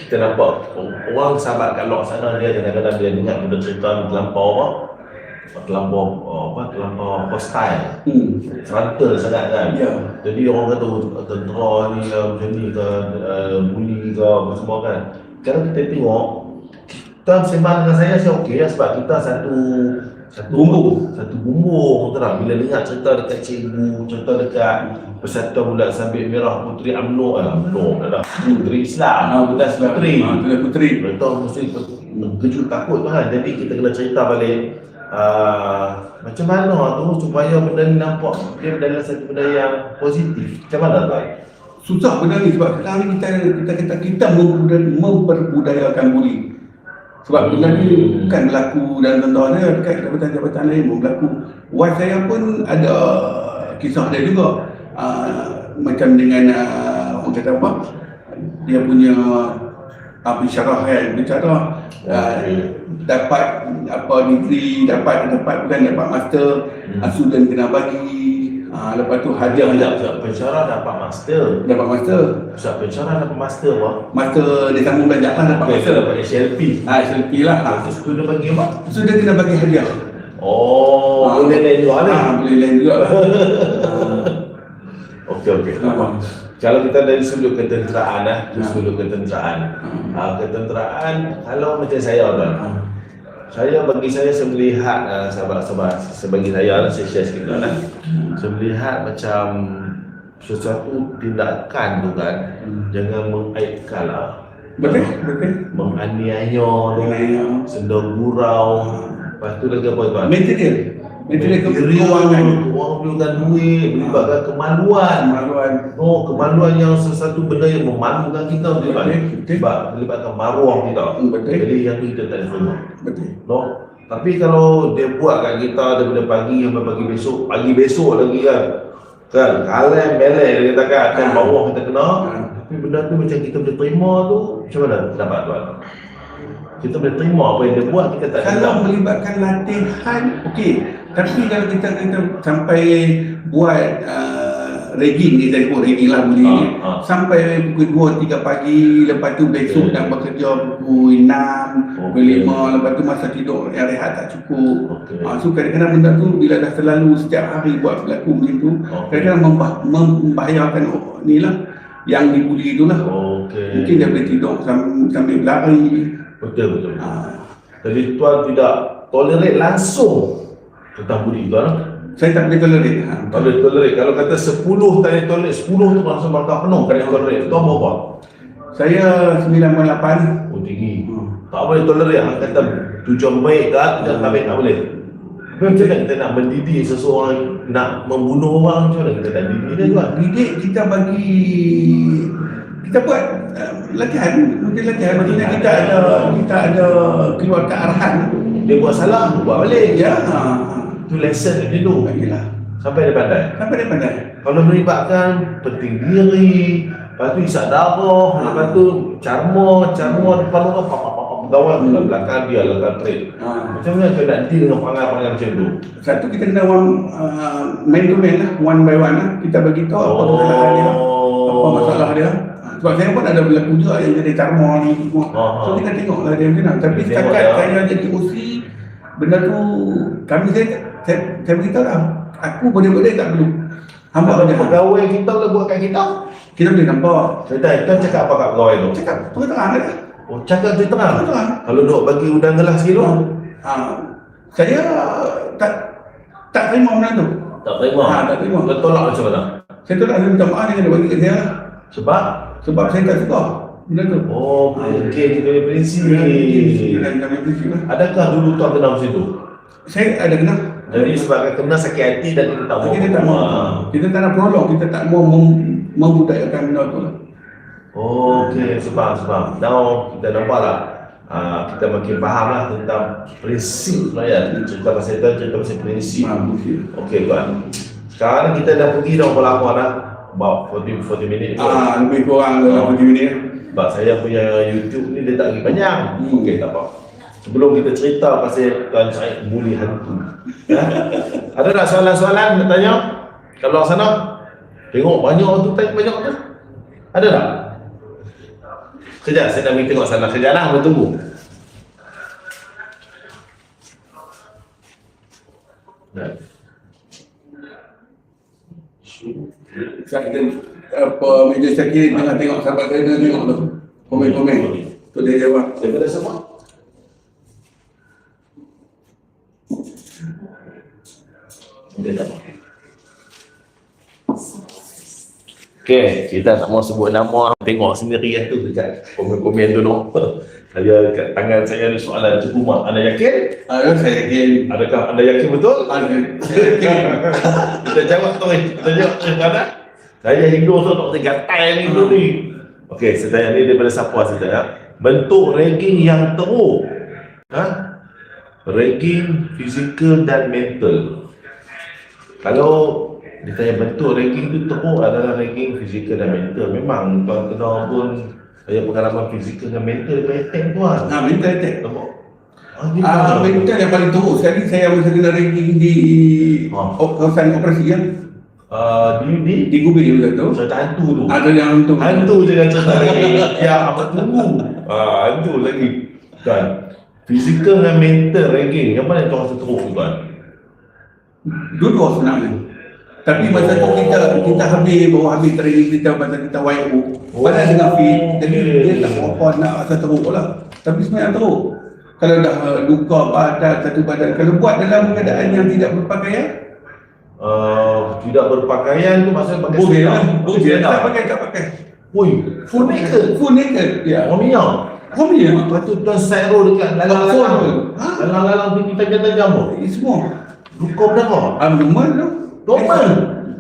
kita nampak orang sahabat kat luar sana dia kadang-kadang dia dengar benda cerita terlampau hostile. Frontal sangat kan. Ya. Jadi orang kata tentera ni macam ni ke bully ke apa semua kan. Kalau kita tengok kita sembang dengan saya okey lah sebab kita satu bumbung terang bila dengar cerita dekat cikgu, cerita dekat Persatuan Bulat Sabit Merah Puteri UMNO adalah Puteri Islam, Puteri. Betul mesti kejut takut tu kan. Jadi kita kena cerita balik macam mana tu supaya benda ni nampak dia adalah satu benda yang positif. Macam mana tu? Susah benda ni sebab sekarang ni kita memperbudayakan buli. Sebab benda ni bukan berlaku dalam contoh dia dekat jabatan-jabatan lain pun berlaku. Wife saya pun ada kisah dia juga. Macam dengan orang kata apa? Dia punya bisyarah dapat apa degree, dapat master, student kena bagi. Lepas tu hadiah pensyarah dapat master. Pusat pensyarah dapat master apa? Master dia sambung belajar lah dapat master. Dapat SLP. SLP lah. Terus dia bagi apa? Sudah kena bagi hadiah. Boleh lain juga lah. Boleh lain juga lah. Okey. Kalau kita dari sudut ketenteraan ketenteraan kalau macam saya kan. Saya melihat sahabat-sahabat sebagai saya share sikit lah. Saya melihat macam sesuatu tindakan tu kan jangan mengaitkan lah. Betul. Menganiaya tu, senda gurau. Lepas tu lagi apa tuan? Material keuangan, orang perlukan duit, melibatkan kemaluan. Kemaluan yang sesuatu benda yang memalukan kita melibatkan maruah kita. Jadi yang tu kita tak terima. Tapi kalau dia buat kat kita daripada pagi sampai pagi besok lagi kan kalem melek dia katakan bawah kita kena. Tapi benda tu macam kita boleh terima tu macam mana pendapat tuan? Kita boleh terima apa yang dia buat, kita tak kalau melibatkan latihan okey, tapi kalau kita sampai buat rigging ni, saya sebut rigging lah boleh sampai pukul 2-3 pagi, lepas tu besok nak bekerja pukul 6, pukul 5, lepas tu masa tidur yang rehat tak cukup. So kadang-kadang benda tu bila dah selalu setiap hari buat berlaku macam tu, kadang-kadang membahayakan ni lah yang dibuli tu lah. Mungkin dia boleh tidur sambil berlari. Betul. Jadi tuan tidak tolerate langsung tentang budi tuan? Saya tak boleh tolerate. Tak boleh tolerate. Kalau kata 10 tak boleh tolerate, 10 tu langsung bakal penuh tak boleh tolerate. Tuan berapa? Saya 98. Tinggi. Tak boleh tolerate. Kata tujuan baik tak, tujuan tak baik tak boleh. Macam mana kita nak mendidik seseorang nak membunuh orang, macam mana kita tak didik dia tuan? Didik kita buat latihan. Maksudnya kita ada keluar ke arahan. Dia buat salah, buat balik. Ya. Itu lesson dia dulu. Sampai dia pandai. Kalau Kalau melibatkan penting diri, Lepas tu isap darah, lepas tu carmo depan orang pegawai belakang dia belakang trade. Macam mana kau nak deal dengan perangai-perangai macam tu? Satu kita kena man to man lah, one by one lah. Kita bagi tahu apa kesalahan dia, apa masalah dia. Sebab saya pun ada berlaku juga yang jadi carmo ni semua. So kita tengok lah dia macam mana. Tapi setakat saya jadi OC, benda tu saya beritahu lah. Aku boleh tak perlu. Hamba Apa pegawai kita boleh buat kat kita? kita boleh nampak. Kita cakap apa kat pegawai tu? Cakap terang aja. Oh, cakap tu terang. Terang. Kalau duk bagi udang gelas gitu. Saya tak terima benda tu. Tak terima. Tak terima. Kau tolak macam mana? Saya tu nak minta maaf dia kena bagi kat saya. Sebab Saya tak suka benda tu. oh, okey, kita punya prinsip. Kita punya prinsip lah. Adakah dulu tuan kenal macam tu? Saya ada kena. Jadi sebab kena sakit hati dan kita tak mau. Kita tak mau. Kita tak nak prolong. Kita tak mau membudayakan benda tu lah. Okey, sebab now kita nampak lah. Kita makin faham lah tentang prinsip sebenarnya. Cerita pasal itu, cerita pasal prinsip. Okey tuan. Sekarang kita dah pergi dah berapa lama dah? About 40 minit. Lebih kurang 40 minit. Sebab saya punya YouTube ni dia tak lagi panjang. Okey, tak apa. Sebelum kita cerita pasal Tuan Syed bully hantu. Ada tak soalan-soalan nak tanya? Kalau sana tengok banyak tu, tanya banyak tu. Ada tak? Kejap, saya nak pergi tengok sana. Kejap lah, bertunggu. Saya meja sakit tengah tengok sahabat saya tengok tu. Komen-komen. Tu dia jawab. Daripada semua? Dia tak pakai. Okey, kita tak mau sebut nama. Tengok sendiri lah tu dekat komen-komen tu noh. Saya kat tangan saya ada soalan cukup. Anda yakin? Saya yakin. Adakah anda yakin betul? Saya yakin. Kita jawab tu. Kita jawab mana? Saya Hindu tu tak boleh gatai ni tu ni. Okey, saya tanya ni daripada siapa saya tanya. Bentuk ranking yang teruk. Ranking fizikal dan mental. Kalau ditanya bentuk ranking tu teruk adalah ranking fizikal dan mental. Memang tuan kenal pun saya pengalaman fizikal dan mental daripada attack tuan. Mental attack. Mental yang paling teruk sekali saya masa kena ranking di kawasan operasi kan. Di Gubin juga tu. Cerita hantu tu. Ada yang hantu. Hantu je kan cerita lagi. Ya, apa tunggu. Hantu lagi. Kan. Fizikal dan mental ranking. Yang mana tuan rasa teruk tuan? Dua-dua sebenarnya. Tapi masa tu kita baru habis training kita masa kita YO. Badan dengan fit. Jadi dia tak apa nak rasa teruk lah. Tapi sebenarnya teruk. Kalau dah luka badan, satu badan. Kalau buat dalam keadaan yang tidak berpakaian, tidak berpakaian tu maksudnya pakai boleh seluar. lah. Boleh tak pakai. Oi, full naked. Full naked. Ya. Mamiya. Homi ya. Lepas tu tuan Sairo dekat lalang-lalang. Lalang-lalang tinggi tajam-tajam tu. Semua. Luka berapa? Normal tu. Normal.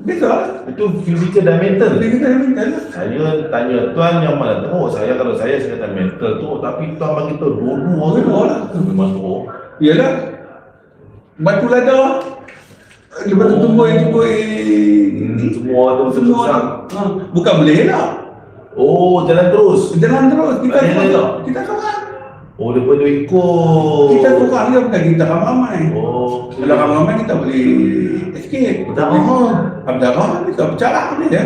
Biasa lah. Itu fizikal dan mental. Kita mental lah. Saya tanya tuan yang mana teruk. Kalau saya kata mental tu, tapi tuan bagi tahu dua-dua lah. Memang teruk. Yalah. Batu lada. Lepas tu tunggu semua tu semua. Bukan boleh lah. Oh, jalan terus. Kita Jalan kita seorang. Oh, lepas tu ikut. Kita seorang je bukan kita ramai-ramai. Oh, Kalau ramai-ramai kita boleh escape. Berdarah kita bercakap boleh ya.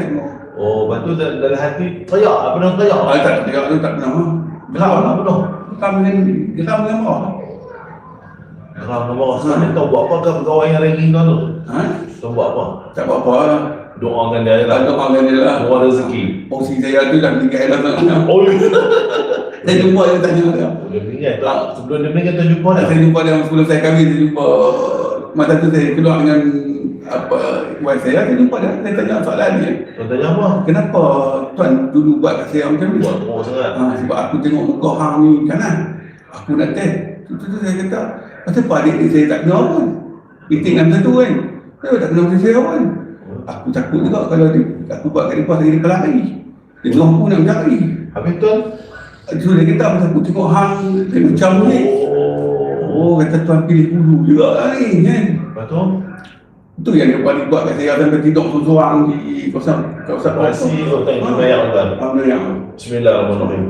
Oh, lepas tu dalam hati teriak. Apa nama teriak? Tak teriak tu tak pernah. Geram apa tu? Geram dengan marah. Geram dengan marah. Sekarang tahu buat apa ke pegawai yang ranking tuan tu? Tahu buat apa? Tak buat apa. Doakan dia lah. Doakan dia lah. Doa rezeki. Fungsi saya tu dah meninggal dah. Oh, Saya jumpa dia tanya dia. dia meninggal. Sebelum dia meninggal tu jumpa dah. Saya jumpa dia sebelum saya kahwin, saya jumpa. Masa tu saya keluar dengan wife saya jumpa dia. Saya tanya soalan dia. Tuan tanya apa? Kenapa tuan dulu buat kat saya macam ni? Buat teruk sangat. Sebab aku tengok muka hang ni kanan. Aku nak test. Tu saya kata, kenapa adik saya tak kenal pun? Meeting dengan satu kan. Saya tak kenal saya pun. Aku takut juga kalau aku buat kat depan saya lari. Dia tengok aku nak mencari. Habis tuan? So dia kata pasal aku tengok hang saya macam ni. Oh kata tuan pilih dulu juga lah ni kan. Lepas tu? Itu yang dia paling buat kat saya sampai tidur seorang di kawasan Masih otak bayang tuan. Bismillahirrahmanirrahim.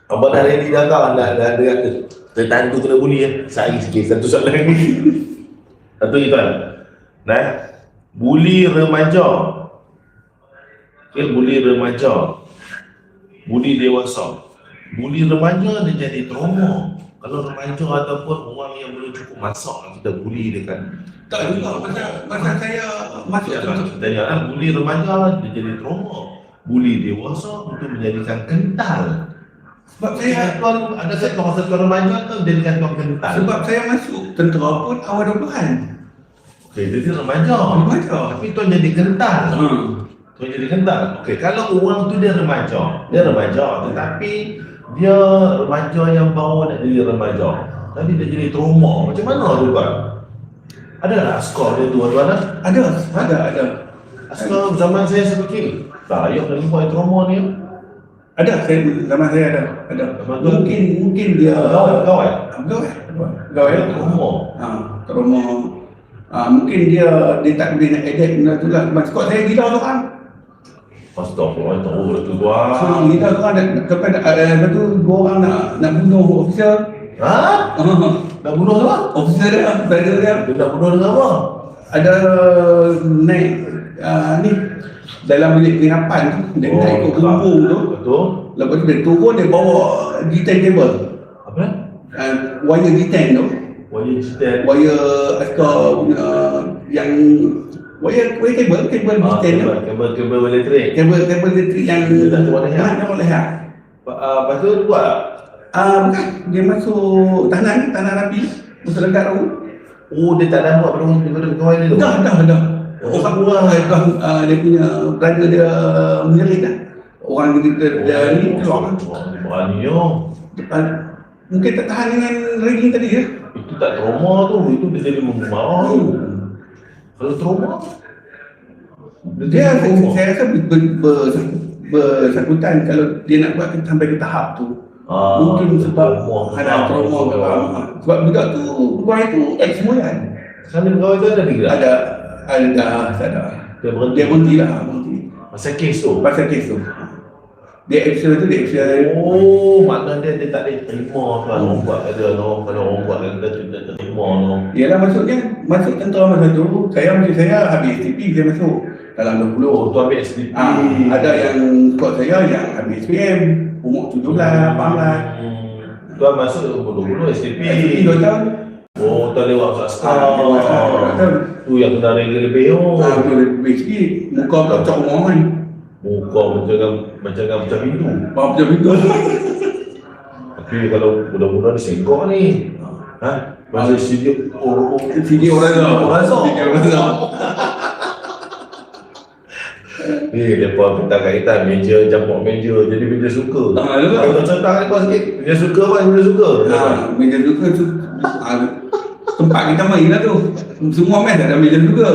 Abang hari ni dah tahu dah tertantu kena buli ya. Sehari sikit satu soalan lagi. Satu ni tuan. Nah, buli remaja. Okay, buli remaja. Buli dewasa. Buli remaja dia jadi trauma. Kalau remaja ataupun orang yang belum cukup masak kita buli dia kan. Tak juga masa saya masuk Tanya kan, buli remaja dia jadi trauma. Buli dewasa untuk menjadikan kental. sebab saya Tuan ada satu remaja tu menjadikan tuan kental. sebab saya masuk tentera pun awal 20-an. Okey, dia remaja. Tapi tuan jadi kental. Tuan jadi kental. Okey, kalau orang tu dia remaja tetapi dia remaja yang baru nak jadi remaja. Tapi dia jadi trauma. Macam mana tu tuan? Ada tak askar dia tu tuan? Ada. Askar zaman saya sekecil. Tak, ayah dah jumpa trauma ni. Ada, zaman saya ada. Mungkin dia Kawan. trauma. Mungkin dia tak boleh nak adapt benda tu lah. Maksud saya gila tu kan. Astagfirullah, tahu tu tuan. Gila tu kan. Lepas tu dua orang nak bunuh officer. Ha? Nak bunuh siapa? Officer dia, brother dia. Dia nak bunuh dengan apa? Ada naik ni dalam bilik penginapan tu. Dia naik ikut bumbung tu. Betul. Lepas tu dia turun, dia bawa G10 cable. Apa? Wire G10 tu. Wajib cerita. Wire askar punya yang wire kabel G10 tu. Kabel elektrik. Kabel elektrik yang Dia tak boleh lehat. tak boleh lehat. Lepas tu dia buat tak? Bukan, dia masuk tahanan api masa lekat tu. Oh, dia tak dapat belum dengan kawan dia tu? Dah. Orang dia punya brother dia menyerit dah. Orang dia ni keluar. Berani yo. Mungkin tak tahan dengan ragging tadi ya. Itu tak trauma tu, itu dia jadi marah tu. Kalau trauma, Dia saya rasa bersangkutan kalau dia nak buat sampai ke tahap tu. Mungkin sebab ada trauma ke apa. Sebab budak tu buat itu semua kan. sana kawan tu ada lagi tak? Ada. Dia berhenti. Dia berhenti lah. Masa kes tu. Pasal kes tu. Dia action. Oh, maknanya dia tak boleh terima kan orang buat ada kalau orang buat ada tu tak terima no. Yalah maksudnya masuk tentera masa tu saya habis STP saya masuk dalam 20. Oh, tu ambil SDP. Ada yang squad saya yang habis SPM umur 17, 18. Tuan masuk dulu SDP. STP 2 tahun. Oh, tuan lewat askar. Betul. Tu yang kena rega lebih oh. Tu lebih sikit. Muka pula cak rumah kan. Muka macam pintu. Macam itu. Tapi kalau budak-budak ni senggok ni. Masa Video orang tu. Ni dia pun kita kaitan meja campur meja jadi meja suka. Kalau tak contoh ni kau sikit. Meja suka apa meja suka? Meja suka tu tempat kita main lah tu. Semua mes ada meja suka.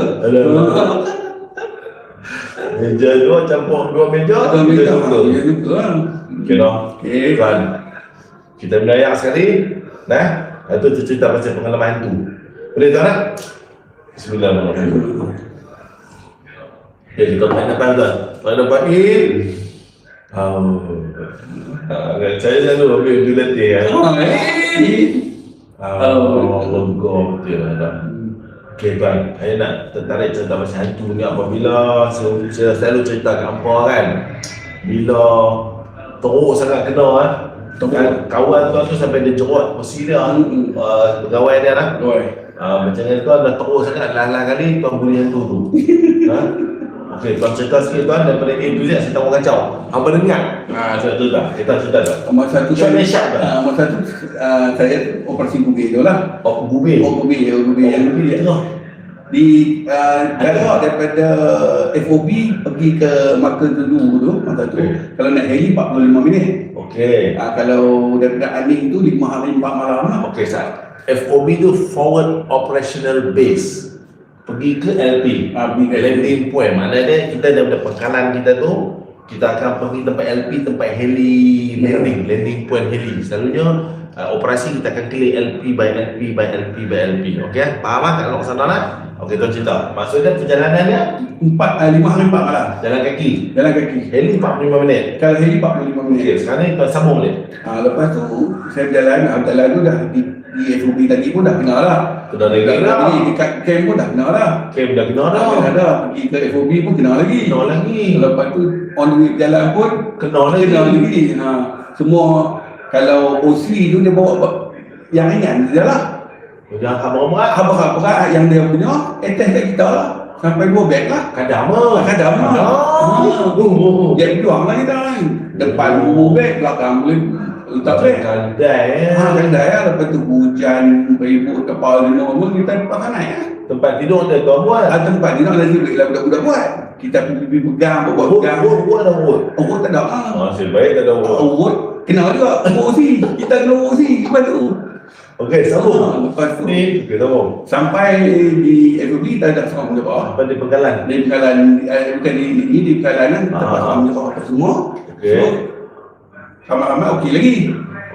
Meja dua campur dua meja. Meja suka. Okey dah. Kan. Kita belajar sekali. Nah, itu cerita pasal pengalaman tu. Boleh tak nak? Bismillahirrahmanirrahim. Kita main depan tuan. Main depan ini. Saya selalu ambil dilatih kan. Logok betul tak. Okey tuan, saya nak tertarik cerita pasal hantu ni apabila saya selalu cerita kat hampa kan. Bila teruk sangat kena kawan tuan tu sampai dia jerut besi dia pegawai dia lah. Macam ni tuan dah teruk sangat lalang kali tuan buli hantu tu. Okey, tuan cerita sikit tuan daripada A to Z saya tahu kacau. Hampa dengar. Saya tu dah. Kita cerita dah. Masa tu saya operasi gubir tu lah. Gubir yang di jarak daripada FOB pergi ke Melaka dulu tu masa tu. Kalau naik heli 45 minit. Okey. Kalau daripada Aning tu 5 hari 4 malam lah. Okey Sat. FOB tu Forward Operational Base. Pergi ke LP. Landing point. Maknanya kita daripada pangkalan kita tu kita akan pergi tempat LP, tempat heli landing point heli. Selalunya operasi kita akan clear LP by LP by LP by LP. Okey, faham tak kalau ke sana lah? Okey, tuan cerita. Maksudnya perjalanannya 5 hari 4 malam. jalan kaki. Jalan kaki. Heli 45 minit. Kalau heli 45 minit. Okey, sekarang ni tuan sambung balik. Lepas tu saya berjalan tu dah di FOB tadi pun dah kenal lah. Sudah dah kenal dah. Dekat camp pun dah kenal lah. Camp dah kenal dah. Kenal dah. Pergi ke FOB pun kenal lagi. Kenal lagi. Lepas tu on the way berjalan pun Kenal lagi. kenal lagi. Semua kalau OC tu dia bawa yang ringan je lah. Jangan khabar berat. Khabar-khabar yang dia punya attach kat kita lah. Sampai 2 beg lah. Kadang mah. Kadang lah. Dia berjuang lah kita kan. Depan 2 beg, belakang boleh letak beg. Kandai. Kandai lah. Lepas tu hujan, ribut, kepala semua pun kita pakai naik lah. Tempat tidur ada tuan buat. Tempat dia nak nanti lah budak-budak buat. Kita pergi pegang, buat pegang. Buat ada buat. Urut tak ada lah. Nasib baik tak ada buat. Urut, kenal juga. OC. Kita kena OC. Lepas tu. Okey, sambung. Lepas tu. Ni, okey, sambung. Sampai di FOB tak ada seorang menjawab. Sampai di Penggalan. Di Penggalan, bukan di Penggalan kita dapat seorang menjawab apa semua. Okey. So, ramai-ramai okey lagi.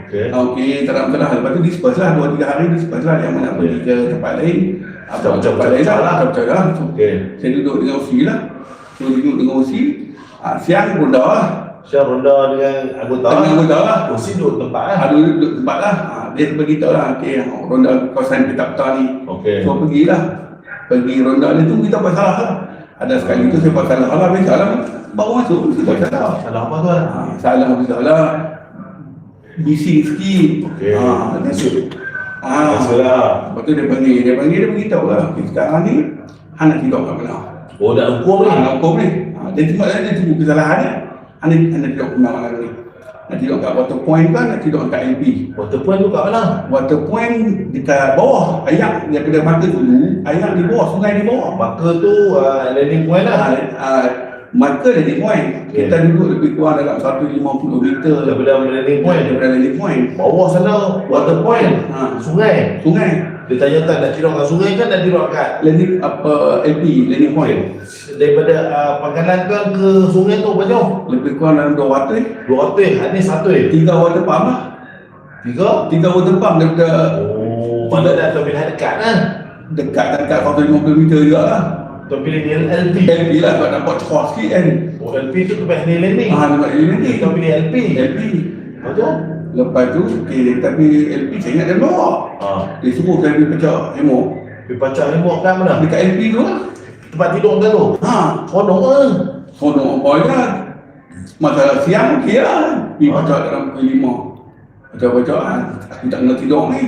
Okey. Okey, terang-terang. Lepas tu disperse lah, 2-3 hari disperse lah. Yang mana pergi ke tempat lain. Tempat lain lah. Tempat lah. Okey. Saya duduk dengan OC lah. Saya duduk dengan OC. Siang ronda lah. Syah ronda dengan anggota. Dengan anggota lah. Kursi duduk tempat lah. Duduk tempat lah. Dia beritahu lah. Okey, ronda kawasan petang-petang ni. Okey. So pergilah. Pergi ronda ni tu kita buat salah lah. Ada sekali tu saya buat salah lah. Biasa lah. Baru masuk saya buat salah. Salah apa tuan? Salah bersalah. Bising sikit. Okey. Nasib. Lepas tu dia beritahu lah. Okay, sekarang ni Han nak tidur kat mana? Oh, dah hukum ni. Nak hukum ni. Dia tunggu kesalahan ni. Han nak tidur kat mana ni? Nak tidur kat water point kan? Nak tidur kat LP. Water point tu kat mana? Water point dekat bawah. Ayak daripada mata dulu. Ayak di bawah. Sungai di bawah. Maka tu landing point lah. Maka landing point. Okay. Kita duduk lebih kurang dalam 150 meter Daripada landing point. daripada landing point. Bawah sana water point. Sungai. Sungai. Dia tanya tak nak tidur kat sungai kan nak tidur kat Landing LP, landing point. daripada Pangkalan kan ke sungai tu banyak. Lebih kurang dalam 200. 200. Ni 1. 3 water pump lah. 3 water pump daripada Mana dah terpilih dekat lah. dekat 150 meter juga lah. Terpilih ni LP. LP lah sebab nampak cerah sikit kan. Oh, LP tu tempat ni landing. Nampak dia nanti. Terpilih LP. LP. Betul? Lepas tu, tapi LP saya ingat dia bawa. Dia suruh saya pergi pecah hemok. Pergi pacak hemok kan mana? Dekat LP tu lah. Tempat tidur kan tu? Kodok ke? Sono apa je. Masalah siang okey lah. Pergi pecah dalam pukul 5. Pecah-pecah lah. Aku tak kena tidur ni.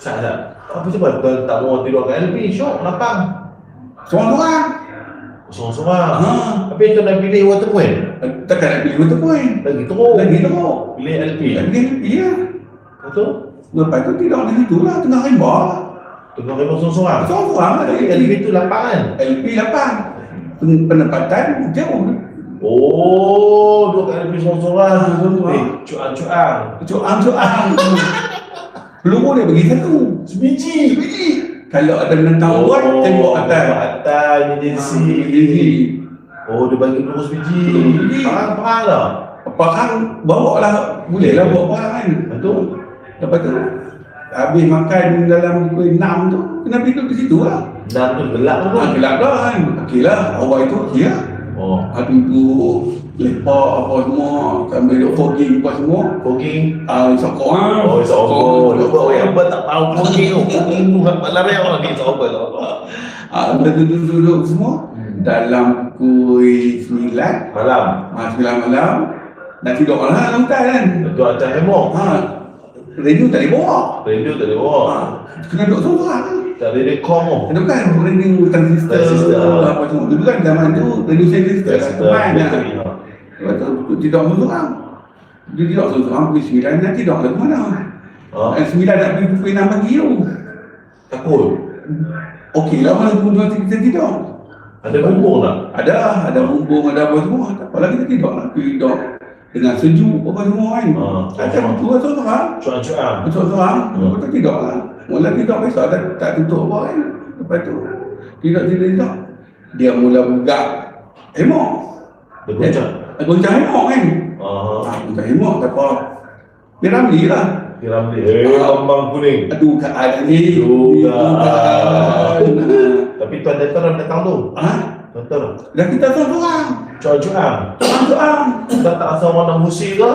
Tak. Apa sebab tuan tak mau tidur kat LP? Syok, lapang. Seorang-seorang. Sorang-sorang. Tapi tu nak pilih water point. Takkan nak pilih water point. Lagi teruk. Lagi teruk. Pilih LP. Lagi LP lah. Betul? Lepas tu tidur di situ lah. Tengah rimba lah. Tengah memang sorang-sorang. Seorang-seorang lah. Tapi LP tu lapang kan? LP 8. Penempatan jauh. Oh, duduk kat LP sorang-sorang. Sorang-sorang. Cuang-cuang. Cuang-cuang. Peluru dia bagi satu. Sebiji. Kalau ada menentang buat, tembok atas. Atas, emergency. Oh, dia bagi peluru sebiji. Perang-perang lah. Perang bawa lah. Boleh lah bawa perang kan. Betul. Lepas tu, habis makan dalam pukul 6 tu, kena duduk di situ lah. Dan tu gelap tu. Gelap dah kan. Okey lah. Awal itu okey lah. Oh. Duduk, lepak apa semua. Sambil duduk fogging apa semua. Fogging. Sokong lah. Oh, sokong. Lupa orang apa tak tahu fogging tu. Fogging tu kat lari orang ni sokong. Duduk semua. Dalam pukul 9 Malam. 9 malam nak tidur lah dalam hutan kan. Duduk atas hemok. Radio tak boleh bawa. Radio tak boleh bawa. Kena duduk seorang. Tak ada rekong tu. Ada bukan radio transistor apa semua. Dulu kan zaman tu radio transistor lah teman lah. Lepas tu tidur seorang. Dia tidur seorang pukul 9 nak tidur lah mana. 9 nak pergi pukul 6 pagi tu. Takut. Okey lah mana pun kita tidur. Ada bumbung tak? Ada bumbung, ada apa semua. Tak apalah kita tidur lah. Tidur dengan sejuk apa semua kan. Ada tu lah seorang. Cuang-cuang. Seorang. Lepas tu tidur lah. Mula tidur besok tak tutup apa kan. Lepas tu tidur. Dia mula buka hemok. Dia Goncang hemok kan. Ah, Goncang hemok tak apa. Dia Ramli lah. Ramli. Lambang kuning. Dugaan ni. Dugaan. Tapi tuan datang datang tu. Betul. Dah kita seorang. Cuang-cuang. Seorang. Dah tak asal warna musi ke?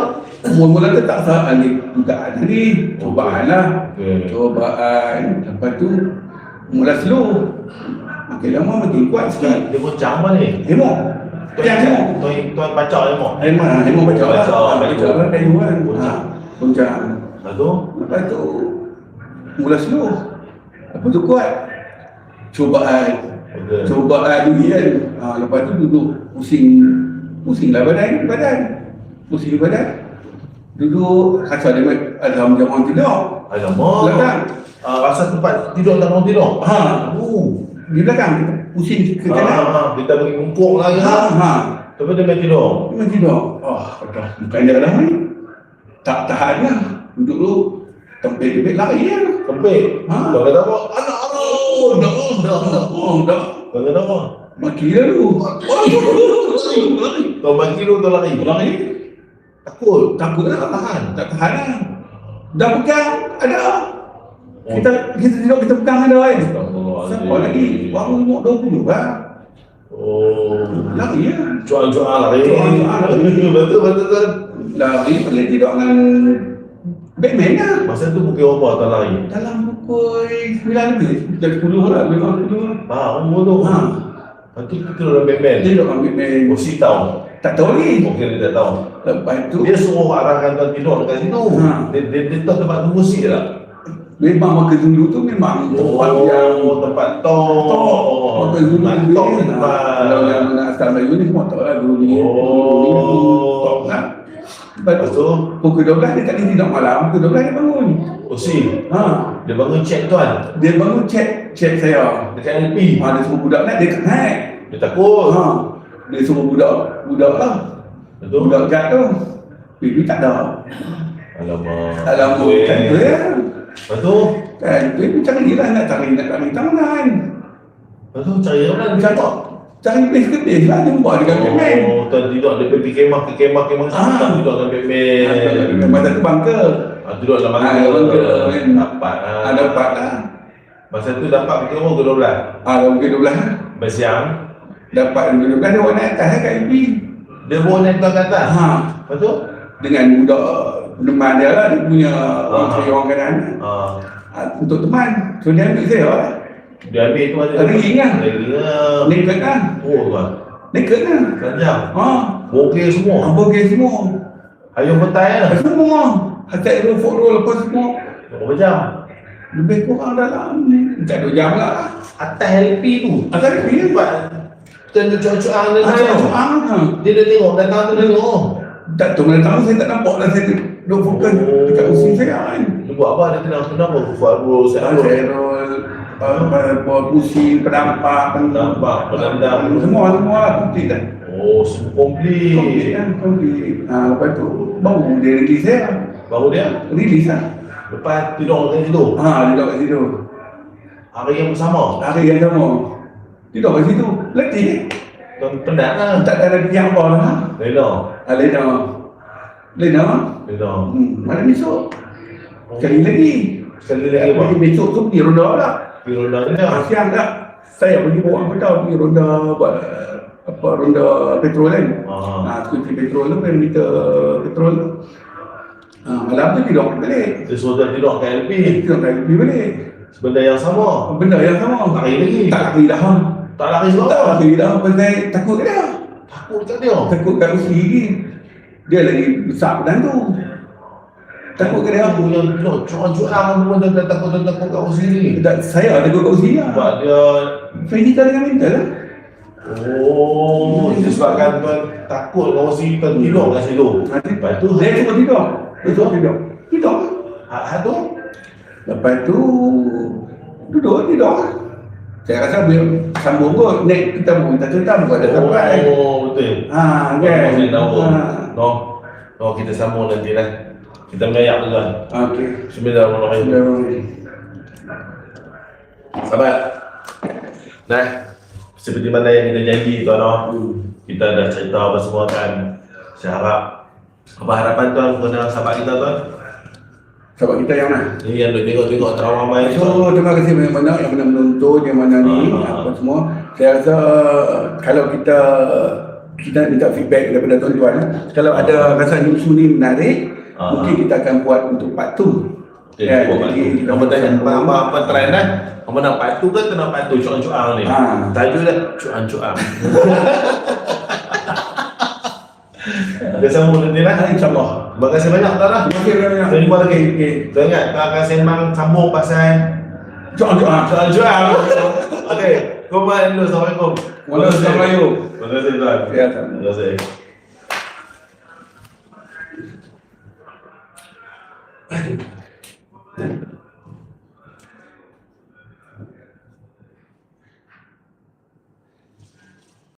Mula-mula tu tak salah ni. Dugaan ni. Cobaan lah. Okay. Cobaan. Lepas tu mula slow. Makin lama makin kuat sikit. Dia goncang apa ni? Hemok. Yang hemok. Tuan baca hemok. Hemok baca lah. Baca lah kayu kan. Goncang. Goncang. Lepas tu? Lepas tu mula slow. Lepas tu kuat. Cobaan. Okay. Cobaan dulu kan. Lepas tu duduk pusing lah badan. Pusing badan. Duduk rasa ada macam orang tidur. Alamak. Belakang. Rasa tempat tidur tak mau tidur. Di belakang pusing ke kanan. Kita bagi bungkuk lagi. Tapi dia main tidur. Dia main tidur. Bukan dia dah ni. Tak tahan lah. Duduk dulu. Tempet-tempet lari lah. Kempit. Kau kata apa? Anak. Dah. Kau kata apa? Maki lah dulu. Kau maki dulu tu lari. Lari. Takut lah. Tak tahan. Tak tahan lah. Dah pegang. Ada. Kita tidur kita pegang ada kan. Siapa lagi? Baru umur 20 lah. Lari lah. Cuang-cuang lari. Betul. Lari boleh tidur dengan Batman lah. Masa tu pukul apa tak lari? Dalam pukul 9 lebih. Dah 10 lah. Memang 10 lah. Umur tu. Lepas tu kita dalam Batman. Tidur dengan Batman. Mesti tahu. Tak tahu lagi. Mungkin dia tak tahu. Lepas tu Dia suruh arahkan tuan tidur dekat situ. Dia tahu tempat tu mesti tak? memang makan dulu tu memang tempat yang tempat tok. makan dulu Tok ni. Kalau yang nak start Melayu ni semua tahu lah dulu ni. Tok lah. Lepas tu pukul 12 dia tak boleh tidur malam. Pukul 12 dia bangun. Dia bangun cek tuan. Dia bangun cek saya. Dekat LP. Dia suruh budak naik, dia tak naik. Dia takut. Dia suruh budak lah. Betul. Budak guard tu. Baby tak ada. Alamak. Kan tu ya. Lepas tu? Kan, baby cari lah nak cari tangan. Lepas tu cari orang dia cakap. Cari base ke base lah, jumpa dengan Batman. Tuan tidur dia pergi kemah ke kemah tuan tidur dengan Batman. Masa tu bunker. Tidur dalam bunker. Dapat Dapat lah. Masa tu dapat pukul berapa? Pukul 12? Pukul 12 lah. Bersiang. Dapat pukul 12 dia orang naik atas kat LP. Dia bawa naik ke atas? Lepas tu? Dengan budak teman dia lah, dia punya orang kanan. Untuk teman. So dia ambil saya lah. Dia ambil tu ada Ring lah. Naked lah. Tuan. Naked lah. Ranjang. Bokeh semua. Bokeh semua. Hayung petai lah. Semua. Atas roll, folk roll lepas semua. Berapa jam? Lebih kurang dalam tak 2 jam lah. Atas LP tu. Atas LP ni buat. Tengok cuang-cuang dia tengok. Dia dah tengok datang tu dia tengok. Tak tahu datang saya tak nampak dah, saya duduk fokus dekat usia saya kan. Dia buat apa? Dia kenapa? Fuad pusing, penampak, penendam. semua lah komplit dah. Semua komplit. Komplit. Lepas tu baru dia release saya. Baru dia? Release lah. Lepas tidur kat situ? Tidur kat situ. Hari yang bersama? Hari yang sama. Tidur kat situ. Letih. Penat lah. Tak ada yang apa lah. Lena. Malam esok. Sekali lagi apa? Besok tu pergi ronda lah. Pergi ronda ni lah. Siang tak. Saya pergi bawa petang pergi ronda buat ronda petrol kan. Kunci petrol tu pengen kita petrol tu. Malam tu tidur balik. Dia suruh dia tidur kat LP. Tidur kat LP balik. Benda yang sama. Tak lari lagi. Tak lari dah. Tak lari sebab tak lari dah. Pasal takut kat dia. Takut kat dia? Takut kat usi lagi. Dia lagi besar badan tu. Takut kat dia. Yang curang-curang pun dah takut kat usi ni. Saya takut kat usi lah. Sebab dia fizikal dengan mental lah. Disebabkan tuan takut kat usi, tuan tidur kat situ. Lepas tu dia cuma tidur. Tidur. Tu? Lepas tu tidur. Saya rasa bila sambung kot, naik kita pun tak cerita pun ada tempat kan. Betul. Kan. Kita sambung nanti lah. Kita mengayak tu kan. Okey. Bismillahirrahmanirrahim. Sahabat. Nah, seperti mana yang kita janji tuan, kita dah cerita apa semua kan. Saya harap apa harapan tuan kepada sahabat kita tuan? Sahabat kita yang mana? Ini yang duk tengok trauma main tu. So terima kasih banyak-banyak yang mana menonton, yang mana ni apa semua. Saya rasa kalau kita minta feedback daripada tuan-tuan, kalau ada rasa isu ni menarik, mungkin kita akan buat untuk part 2. Ya, jadi kita bertanya apa trend dah. Kamu nak part 2 ke tak nak part 2 cuang-cuang ni? Tajuk dia cuang-cuang. Kita sambung nanti lah. InsyaAllah. Terima kasih banyak tuan lah. Terima kasih banyak. Kita jumpa lagi. Tuan ingat, kita akan sembang sambung pasal cuang-cuang. Okey, kembali dulu. Assalamualaikum. Waalaikumsalam. Terima kasih tuan. Ya, Terima kasih. Aduh.